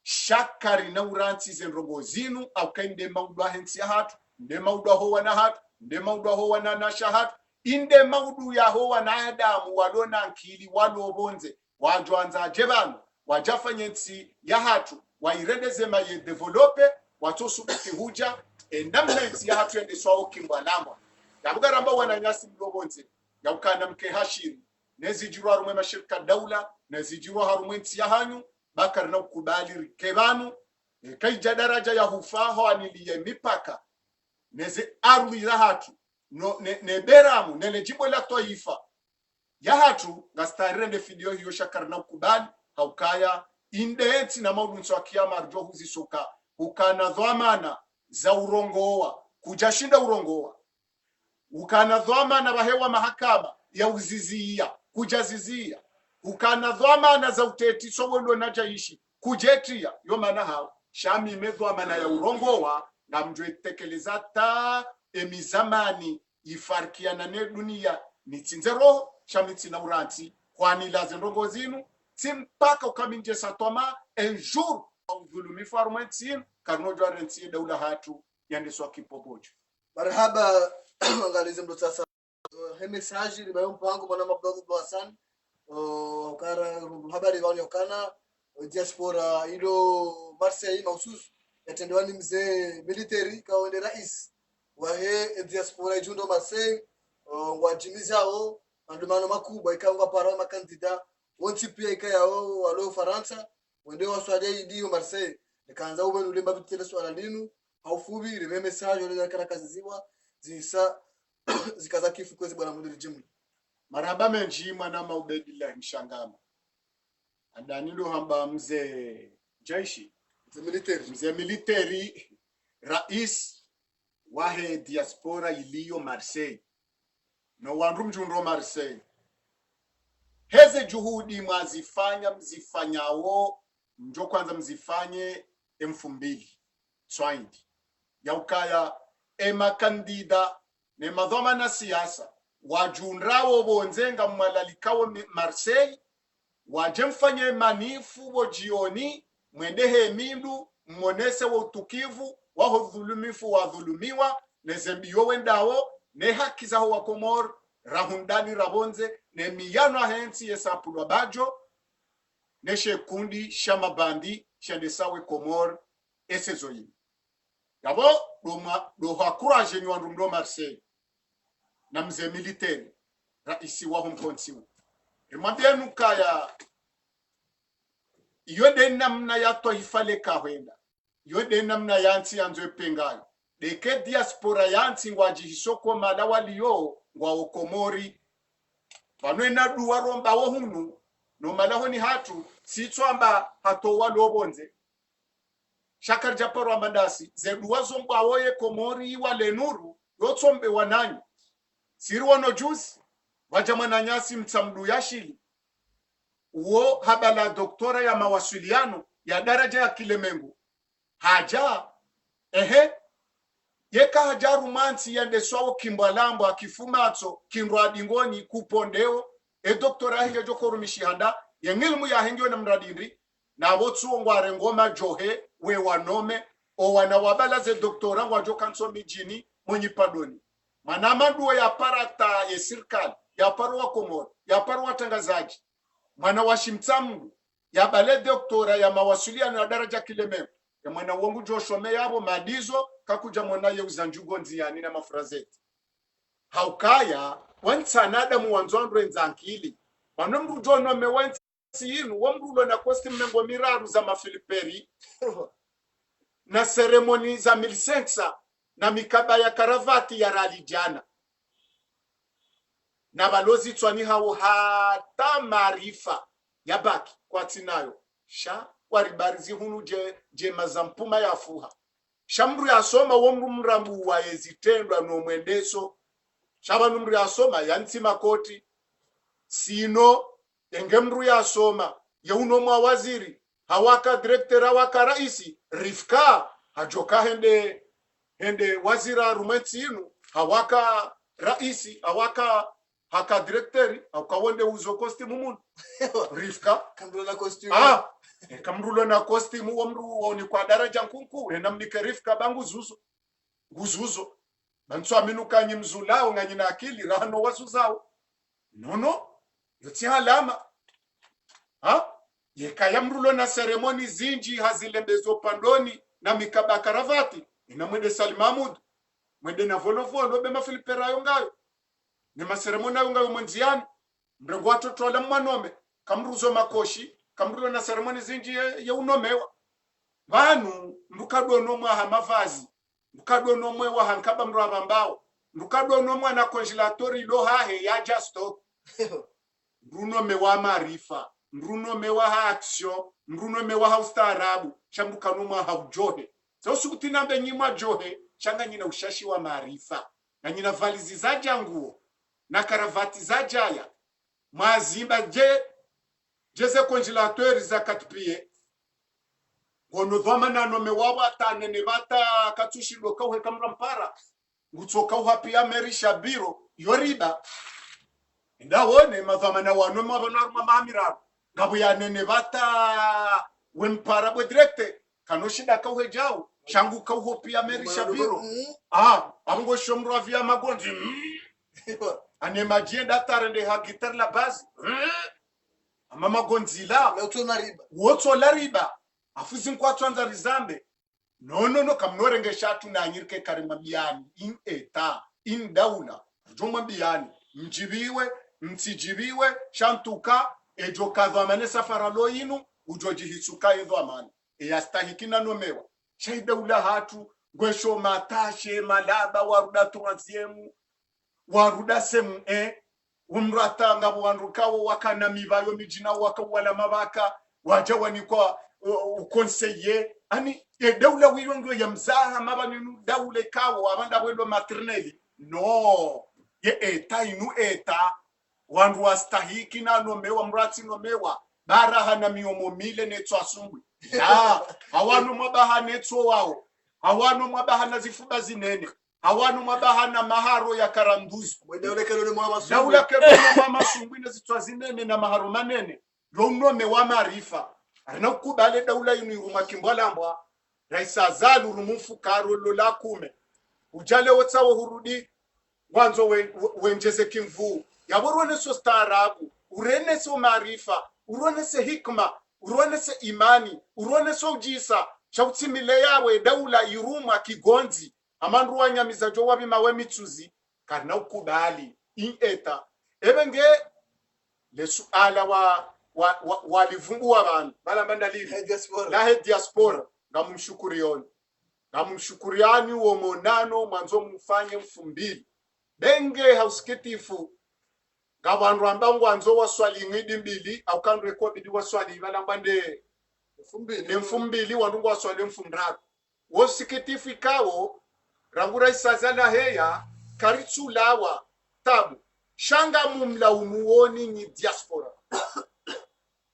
shakari na uranti zenrogo zinu au kainde maudu ahensi hatu nde maudu ho wana hatu nde maudu ho wana nasha hatu inde maudu ya ho wana adamu walona nkili walobonze wajwanza jebano wajafanyetsi ya hatu wairendeze maye develope watosubuki huja endamnensi ya hatu ende swawo kimbwanamwa yabugaramba wananyasi mlobonze yaukana mke hashiri nezijirwa rumwe mashirika daula nezijirwa harumwe nsi ya hanyu bakar na ukubali rikebanu kaija daraja ya hufaho aniliye mipaka neze ardhi za hatu ne beramu nele jimbo la toifa ya hatu gastarende video hiyo shakar na ukubali haukaya indeti na maudu nso akiyama arjo huzisoka ukana dhamana za urongoa kujashinda urongoa ukana dhamana bahewa mahakama ya uzizia kujazizia ukana dhamana za uteti sobondo najaishi kujetia yo maana hao shami medhamana ya urongoa na mjwe tekeleza ta emizamani ifarkiana ne dunia nitsinzero shami tsina uranti kwani lazendongo zinu timpaka ukaminje satoma un jour udhulumi farmentin karnojo arenti daula hatu yande swa kipobojo marhaba ngalize ndo sasa he message ribayo mpango bwana Mabdallah Hassan kara habari wao yokana diaspora ilo Marseille mahususi yatendewani mzee military kaonde rais wa he diaspora ijundo Marseille wajimizao andumano makubwa ikangwa para makandida wonti pia ikayao walo Faransa wende waswade idio Marseille nikaanza ube nulemba bitele swala linu haufubi ribe message wale kara kaziziwa zisa zikaza kifu kwezi bwana mudiri jimli marhaba menji mwana maubedillah mshangama adanilo hamba mzee jaishi mzee military rais wahe diaspora iliyo Marseille no wandu mjunro Marseille heze juhudi mwazifanya mzifanyao njo kwanza mzifanye 2000 swaindi ya ukaya emakandida ne madhoma na siasa wajunrawo bonzenga mwalalikawo Marseille wajemfanye manifu wo jioni mwendehe mindu mmonese wo utukivu waho dhulumifu wa dhulumiwa nezembiyo wendawo ne haki zaho wa Komor rahundani rabonze ne miyano ahensi yesapulwa bajo ne shekundi shamabandi shandesawe Komor esezoyi yabo do hakuraje nywandu ndo Marseille na mzee militeri raisi wa mkonsiu imwambia nukaya yode namna ya toifale kahwenda yode namna yansi yanzo pengayo deke diaspora yansi ngwaji hisoko malawa liyo ngwa okomori vanwena duwa romba wo hunu no malaho ni hatu sitswamba hatowa lobonze shakar japaro amandasi zeduwa zomba woye komori wale nuru yotsombe wananyi siri wono juzi wajamana nyasi mtsamdu yashili uo habala doktora ya mawasiliano ya daraja ya Kilemengu haja yeka hajaru mansi yande swawo kimbalambo akifumatso kinradingoni kupondeo doktora hiyo jokoro mishihanda yengilmu ya hengyo na mradindi na wotsu ngware ngoma johe we wanome o wana wabala ze doktora ngwajo kanso mijini monyi padoni manamadu ya parata ya serikali ya parwa komoro ya parwa tangazaji mwana wa shimtsamu ya bale doktora ya mawasiliano ya daraja Kilemengu ya mwana wangu Joshua yabo madizo kakuja mwana ye uzanjugo nziani na mafrazeti haukaya wansanada muwanzondwe nzankili wanomru jono mewansi inu wamrulo na kosti mmengo miraru za mafiliperi na seremoni za milsensa na mikaba ya karavati ya rali jana na balozi twani hao hata maarifa ya baki kwa tinayo sha waribarizi hunu je mazampuma ya fuha shamru ya soma womru mrambu wa ezitendwa no mwendeso shaba numru ya soma yanti makoti sino engemru ya soma yauno mwa waziri hawaka director hawaka raisi rifka hajoka hende wazira rumeti inu hawaka raisi hawaka haka director hawakawonde uzo costume mundu rifka kamrulo na costume kamrulo na costume womru woni kwa daraja nkunku enda mnike rifka bangu guzuzo bantu aminuka nyimzulao nganyina akili rano wasuzao nono yoti halama yekaya mrulo na seremoni zinji hazilembezo pandoni na mikaba karavati ina mwende Salimamud mwende na volovolo be mafilipera yongayo ne maseremoni yongayo mwenziani mrengo watoto wala mwanome kamruzo makoshi kamrulo na seremoni zinji ya unomewa vanu mbukadwa nomwa hamavazi mbukadwa nomwe wa hankaba mraba mbao mbukadwa nomwa na congelatori lo hahe ya justo Bruno mewa marifa Bruno mewa ha action Bruno mewa ha ustaarabu chambuka nomwa ha ujohe so sukutinambe nyima johe changa nyina ushashi wa marifa na nyina valizi za janguo na karavati za jaya mazimba jeze congelatori za katpie gono dhomana no mewa tane ne bata katushilo kauhe kamrampara ngutsoka uhapia merisha biro yoriba ndawone madhamana wano mabana mamamira ngabo yanene bata wempara bwe directe kanoshida kauhe jao changu kauhopia merisha biro abango shomro avia magonzi ane majenda tarende ha gitar la base mama gonzila wotso la riba afuzi kwa twanza rizambe no kamnorenge shatu na nyirke karima biani in eta in daula joma biani mjibiwe msijibiwe shantuka ejo kadhamane safara loinu ujoji hisuka edho amani yastahikina nomewa shaida ula hatu gwesho matashe malaba waruda tuanziemu waruda semu umrata ngabo wanrukawo wakana mibayo mijina wakawala mabaka wajawani kwa ukonseye ani daula wirongo ya mzaha mabanu daule kawo abanda bwelo materneli no eta inu eta wandu wastahiki na nomewa mrati nomewa baraha na miomo mile netso asumbwe hawanu mabaha netso wao hawanu mabaha na zifuba zinene hawanu mabaha na maharo ya karanduzi daula kelone mwa masumbwe na zitwa zinene na maharo manene lonome wa marifa ana kubale daula inu iruma kimbalambwa raisa zalu rumufu karo lola kume ujale wotsawo hurudi wanzo wenjeze kimvu yaborone so staarabu urene so marifa urone se hikma urone se imani urone so ujisa shautsimile yawe daula iruma kigonzi amandu wanyamiza jo wabi mawe mitsuzi karna ukubali ineta ebenge le suala walivumbua abantu balambanda lili la diaspora ngamumshukuriani uwo monano mwanzo mfanye mfumbili benge hausketifu ngabantu ambangu anzo waswali ngidi mbili au kan record di waswali balambande mfumbili wanungu waswali mfumrako wosiketifu ikawo rangura isazana heya karitsulawa tabu shanga mumla umuoni ni diaspora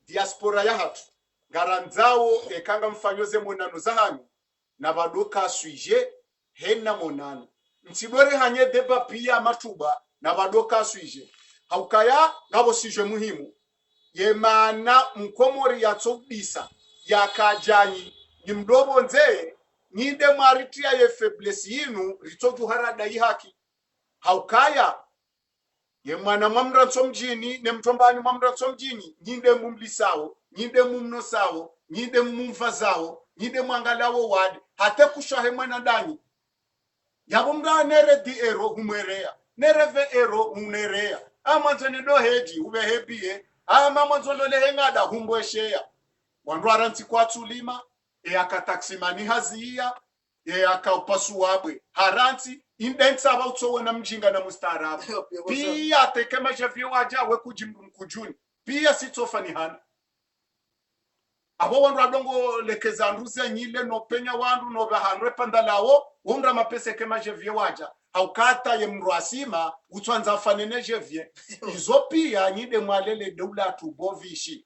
diaspora ya hatu garanzao ekanga mfanyoze monano zahanu na badoka suije hena monano mtibore hanye deba pia matuba na badoka suije haukaya ngabo sije muhimu yemana mkomori ya tsobisa ya kajanyi ni mdobo nzee ninde maritia ye faiblesse yinu ritoju harada haki haukaya ye mwana mwamra mjini ne mtombani mwamra mjini nyinde mumlisawo nyinde mumnosawo nyinde mumfazawo nyinde mwangalawo wadi hate kushahe mwana ndani yabo mga nere di ero humwerea nereve ero unerea amanzone do heji ube hepie ama manzolo le hengada humbweshea wandu aranti kwa tulima akataksimani hazia akaupasuabwe haranti indensa abautsowe na mjinga na mustarabu pia tekema javio waja we kujuni pia sitofani hana abo wandu adongo lekeza nduze nyile no penya wandu no bahanwe pandalawo wonda mapese kema javio waja haukata ye mrwasima utwanza fanene javie izo pia nyide mwalele doula tubovishi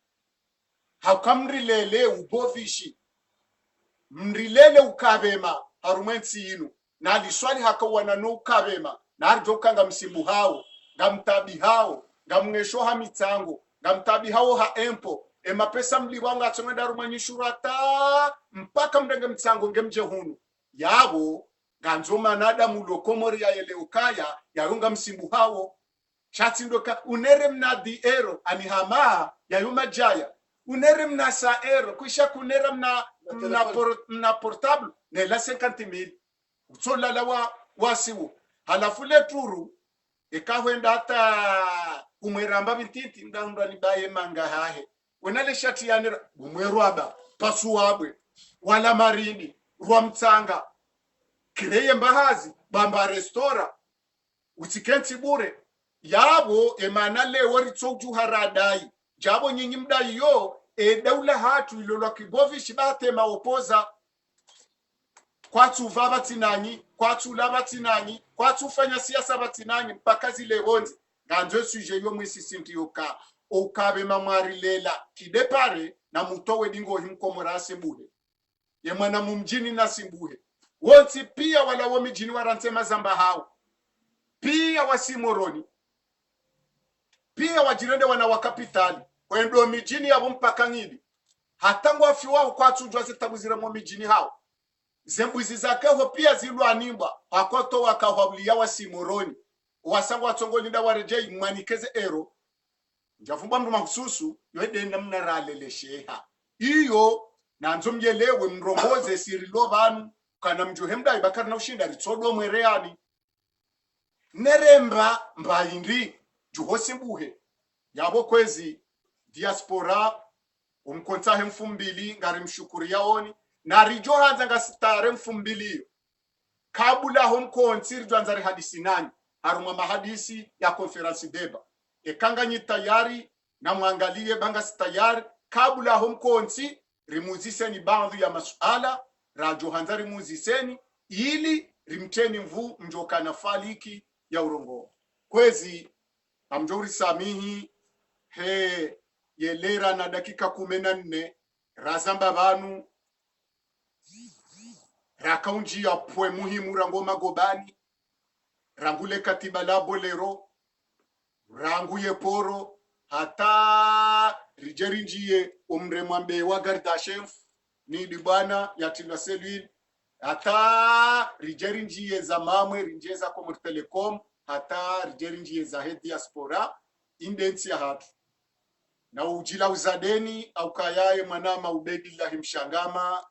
haukamrilele ubovishi mrilele ukabema harumwensi yinu na aliswali hakawana no ukabema na arjokanga msimbu hao ngamtabi hao ngamngesho mitango ngamtabi hao ha empo mapesa mliwanga atsomenda rumanyishurata mpaka mdenge mtango ngemje hunu yabo ganzoma nada mulokomori ya eleukaya yarunga msimbu hao chatindoka unere mnadi ero anihama yayuma jaya unere mna sa ero kuisha kunera mna portable ne la 50,000 utsola la wasiwo halafu le turu ekahwenda hata kumweramba bititi ndanda libaye manga hahe wenale shati yanira umwerwaba pasuwabwe wala marini rwa mtsanga kireye mbahazi bamba restora utikenti bure yabo emanale wori tsoju haradai jabo nyinyi mdai yo daula hatu ilolwa kibovishi batema opoza kwatu vava tinanyi kwatu lava tinanyi kwatu fanya siasa batinanyi mpaka zile bonzi ganzo suje yo mwisisinti yoka okabe mamwari lela kidepare na mutowe dingo himkomora sebuhe ye mwana mumjini na simbuhe wonti pia wala womijini warantema zamba hao pia wasimoroni pia wajirende wana wakapitali wendo mijini yabo mpaka ngidi hatangu afiwa kwatu jwa zitabuzira mu mijini hao zembuzi zakaho pia zilwanimba akoto wakahwabulia wasimoroni wasangwa tsongolinda warejei mwanikeze ero njafumba mndu mahususu yodenda mnaralele sheha iyo nanzo mjelewe mrongoze sirilo banu kana mjuhemda ibakari na ushinda ritsodo mwereani neremba mbayindi juhose mbuhe yabo kwezi diaspora umkontahe mfumbili ngari mshukuri yaoni na rijo hanza ngasitare mfumbili kabula homkonti rjanzari hadisi nani harumwa mahadisi ya konferansi deba ekanga nyitayari na mwangalie banga sitayari kabula homkonti rimuziseni bandhu ya masuala rajo hanzari muziseni ili rimteni mvu mjokana faliki ya urongo kwezi amjori samihi he yelera na dakika 14 razamba banu rakaunji ya pwe muhimu rangoma gobani rangule katiba la bolero ranguye poro hata rijerinjie umre mwambe wa gardashef ni dibana ya tila selwil hata rijerinjie za mamwe rinjeza kwa Telecom hata rijerinjie za he diaspora indensi ya hatu na ujila uzadeni au kayaye manama ubedi la himshangama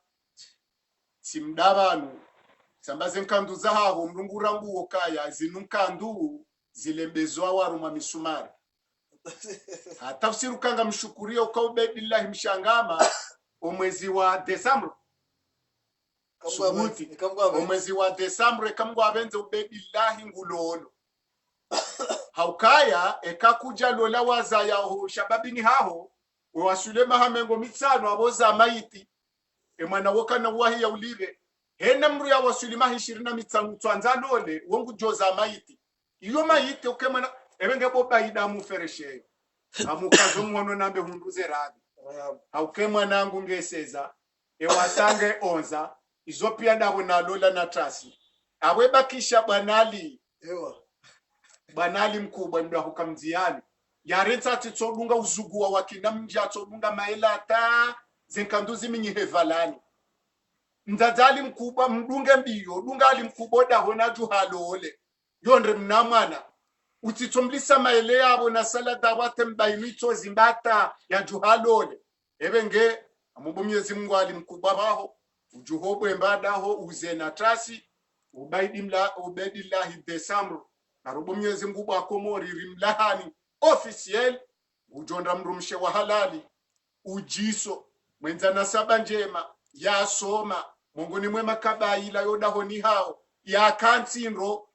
simdabanu sambaze nkandu zahaho mrungura nguo kaya zinunkandu zilembezwa waruma misumari tafsiri kanga mshukuria ukaubedillahi mshangama omwezi wa Desemba subuti omwezi wa Desemba kamgwa abenze ubedillahi ngulolo haukaya ekakuja lola waza yaho shababini haho wasule mahamengo mitsano aboza maiti emwana wokana wahi ya ulive hena mru ya wasuli mahi 20 twanza lole wongu joza maiti iyo maiti ukemana ebenge boba idamu fereshe amukazo mwono nambe hunduze radi haukemwa nangu ngeseza ewasange onza izo pia ndabo na lola na trasi abwebakisha banali banali mkubwa ndio hukamziani yarenza titsodunga uzugua wakina mja tsodunga maelata zinkanduzi minyihevalani mdzadzali mkubwa mdunge mbiyo dungali mkubwa dahona juhalole yonre mnamwana utitsomlisa maele yabo na salada wate mbaimito zimbata ya juhalole ebenge amubumyezi Mungu ali mkubwa baho ujuhobwe mbadaho uzena trasi ubedillahi Desemba narubumyezi Mungu bwa komori rimlahani officiel ujonda mrumshe wa halali ujiso mwenza na saba njema ya soma Mungu ni mwema kabaila yodaho ni hao ya kantinro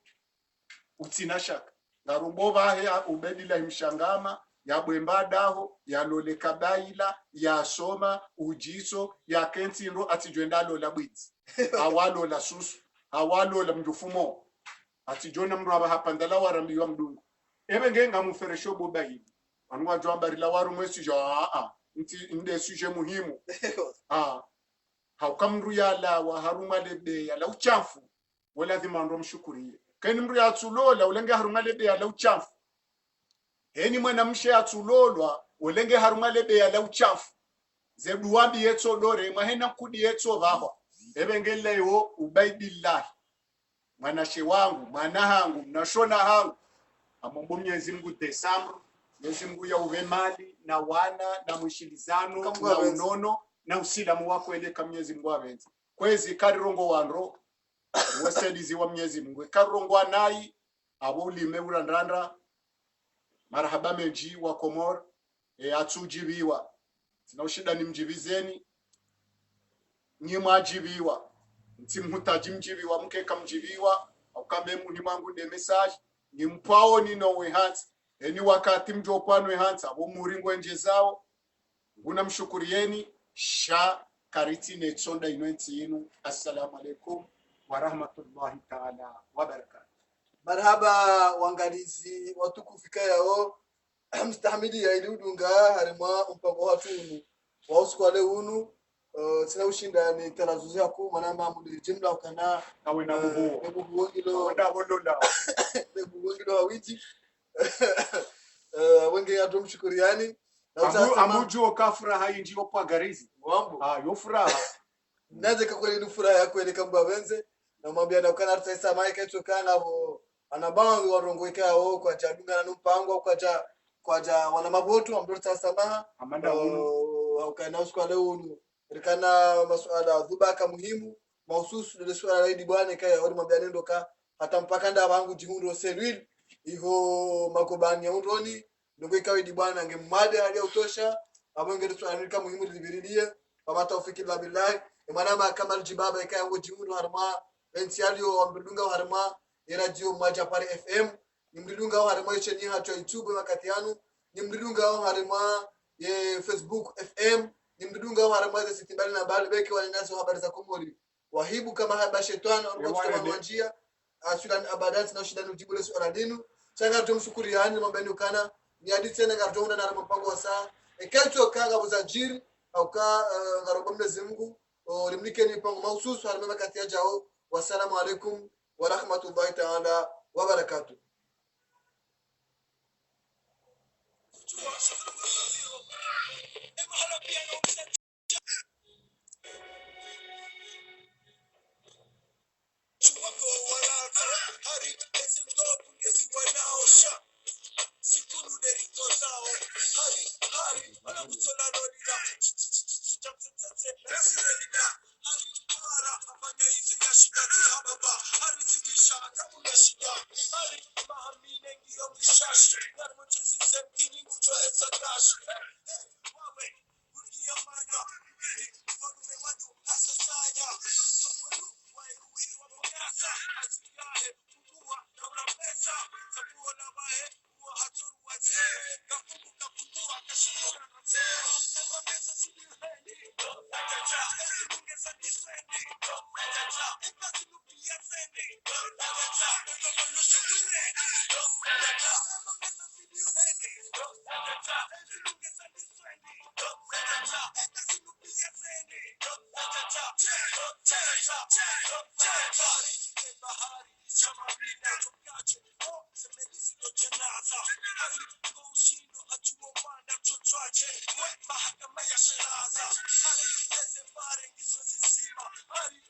utina shaka narubova hea ubedillahi mshangama ya bwembadaho ya lole kabaila ya soma ujiso ya kantinro atijwenda lola bwizi awalo la susu awalo la mjufumo atijona mraba hapandala warambiwa mdungu ebe ngenga muferesho boba hivi anwa jwambari la waru mwesi ja nde suje muhimu haukamru ya la wa haruma lebe ya la uchafu wala dhimandro mshukurie kani mru ya tulola ulenge haruma lebe ya la uchafu heni mwana mshe ya tulolwa ulenge haruma lebe ya la uchafu zeduwabi yeto dore mahena kudi yeto bahwa ebe ngele yo ubaidillahi mwanashe wangu mwanahangu mnashona hangu amombo Mwenyezi Mungu Desemba Mwenyezi Mungu ya uwe mali na wana na mwishilizano na unono na usilamu wako eleka Mwenyezi Mungu abenzi kwezi karirongo wanro wasedizi wa Mwenyezi Mungu karirongo anai abuli meurandanda marhaba meji wa Komor atujibiwa sina ushida ni mjibizeni nyima ajibiwa mtimhutaji mjibiwa mkeka mjibiwa aukambe muhimangu de message ni mpao ni no we hands eni wakati mjopano we hands abo muringo nje zao nguna mshukurieni sha kariti ne tsonda inwenti yinu assalamu alaikum wa rahmatullahi ta'ala wa barakatuh. Marhaba wangalizi watukufika yao mstahimili ya iludunga harima mpango hatunu wa usikwale hunu sina ushindani tarazuzi yako manamba mudiri jimla ukana nawe na bubu ngilo wanda wolola ngilo awiji wenge atumshukuriani amuju okafura hayinji opwa garizi wambo yo furaha naje kakweli ni furaha yako ile kamba benze na mwambia na ukana tsaisa maika chokana abo anabangu warongo ikao kwa jadunga na mpango kwa ja wana maboto ambapo tsaisamaha amanda uno ukana usikwale hunu rikana masuala dhubaka muhimu mahususu ile swala la idi bwana kaya wali mwambia nendo ka hata mpaka nda wangu jihundo selwil iho makobani ya undoni ndio ikawa idi bwana ngemade hali ya utosha abonge swala kama muhimu libiridia kama tawfiki la billahi imana kama aljibaba ikaya ngo jihundo harma ensialio ambidunga harma radio moja pale FM nimdunga harma cheni hacho YouTube wakati yanu nimdunga harma ye Facebook FM nimdunga harma za sitibali na bali beki wanazo habari za Komori wahibu kama haba shetani au njia asudan abadat na shida nujibu swala dinu sanga tumshukuru yani mabani kana ni hadithi tena ngarjonda na mpango wa saa ekacho kanga buzajiri au ka ngaroba Mwenyezi Mungu limnike ni mpango mahususu harma kati ya jao wassalamu alaikum wa rahmatullahi ta'ala wa barakatuh. Mahakama ya Shiraza, hali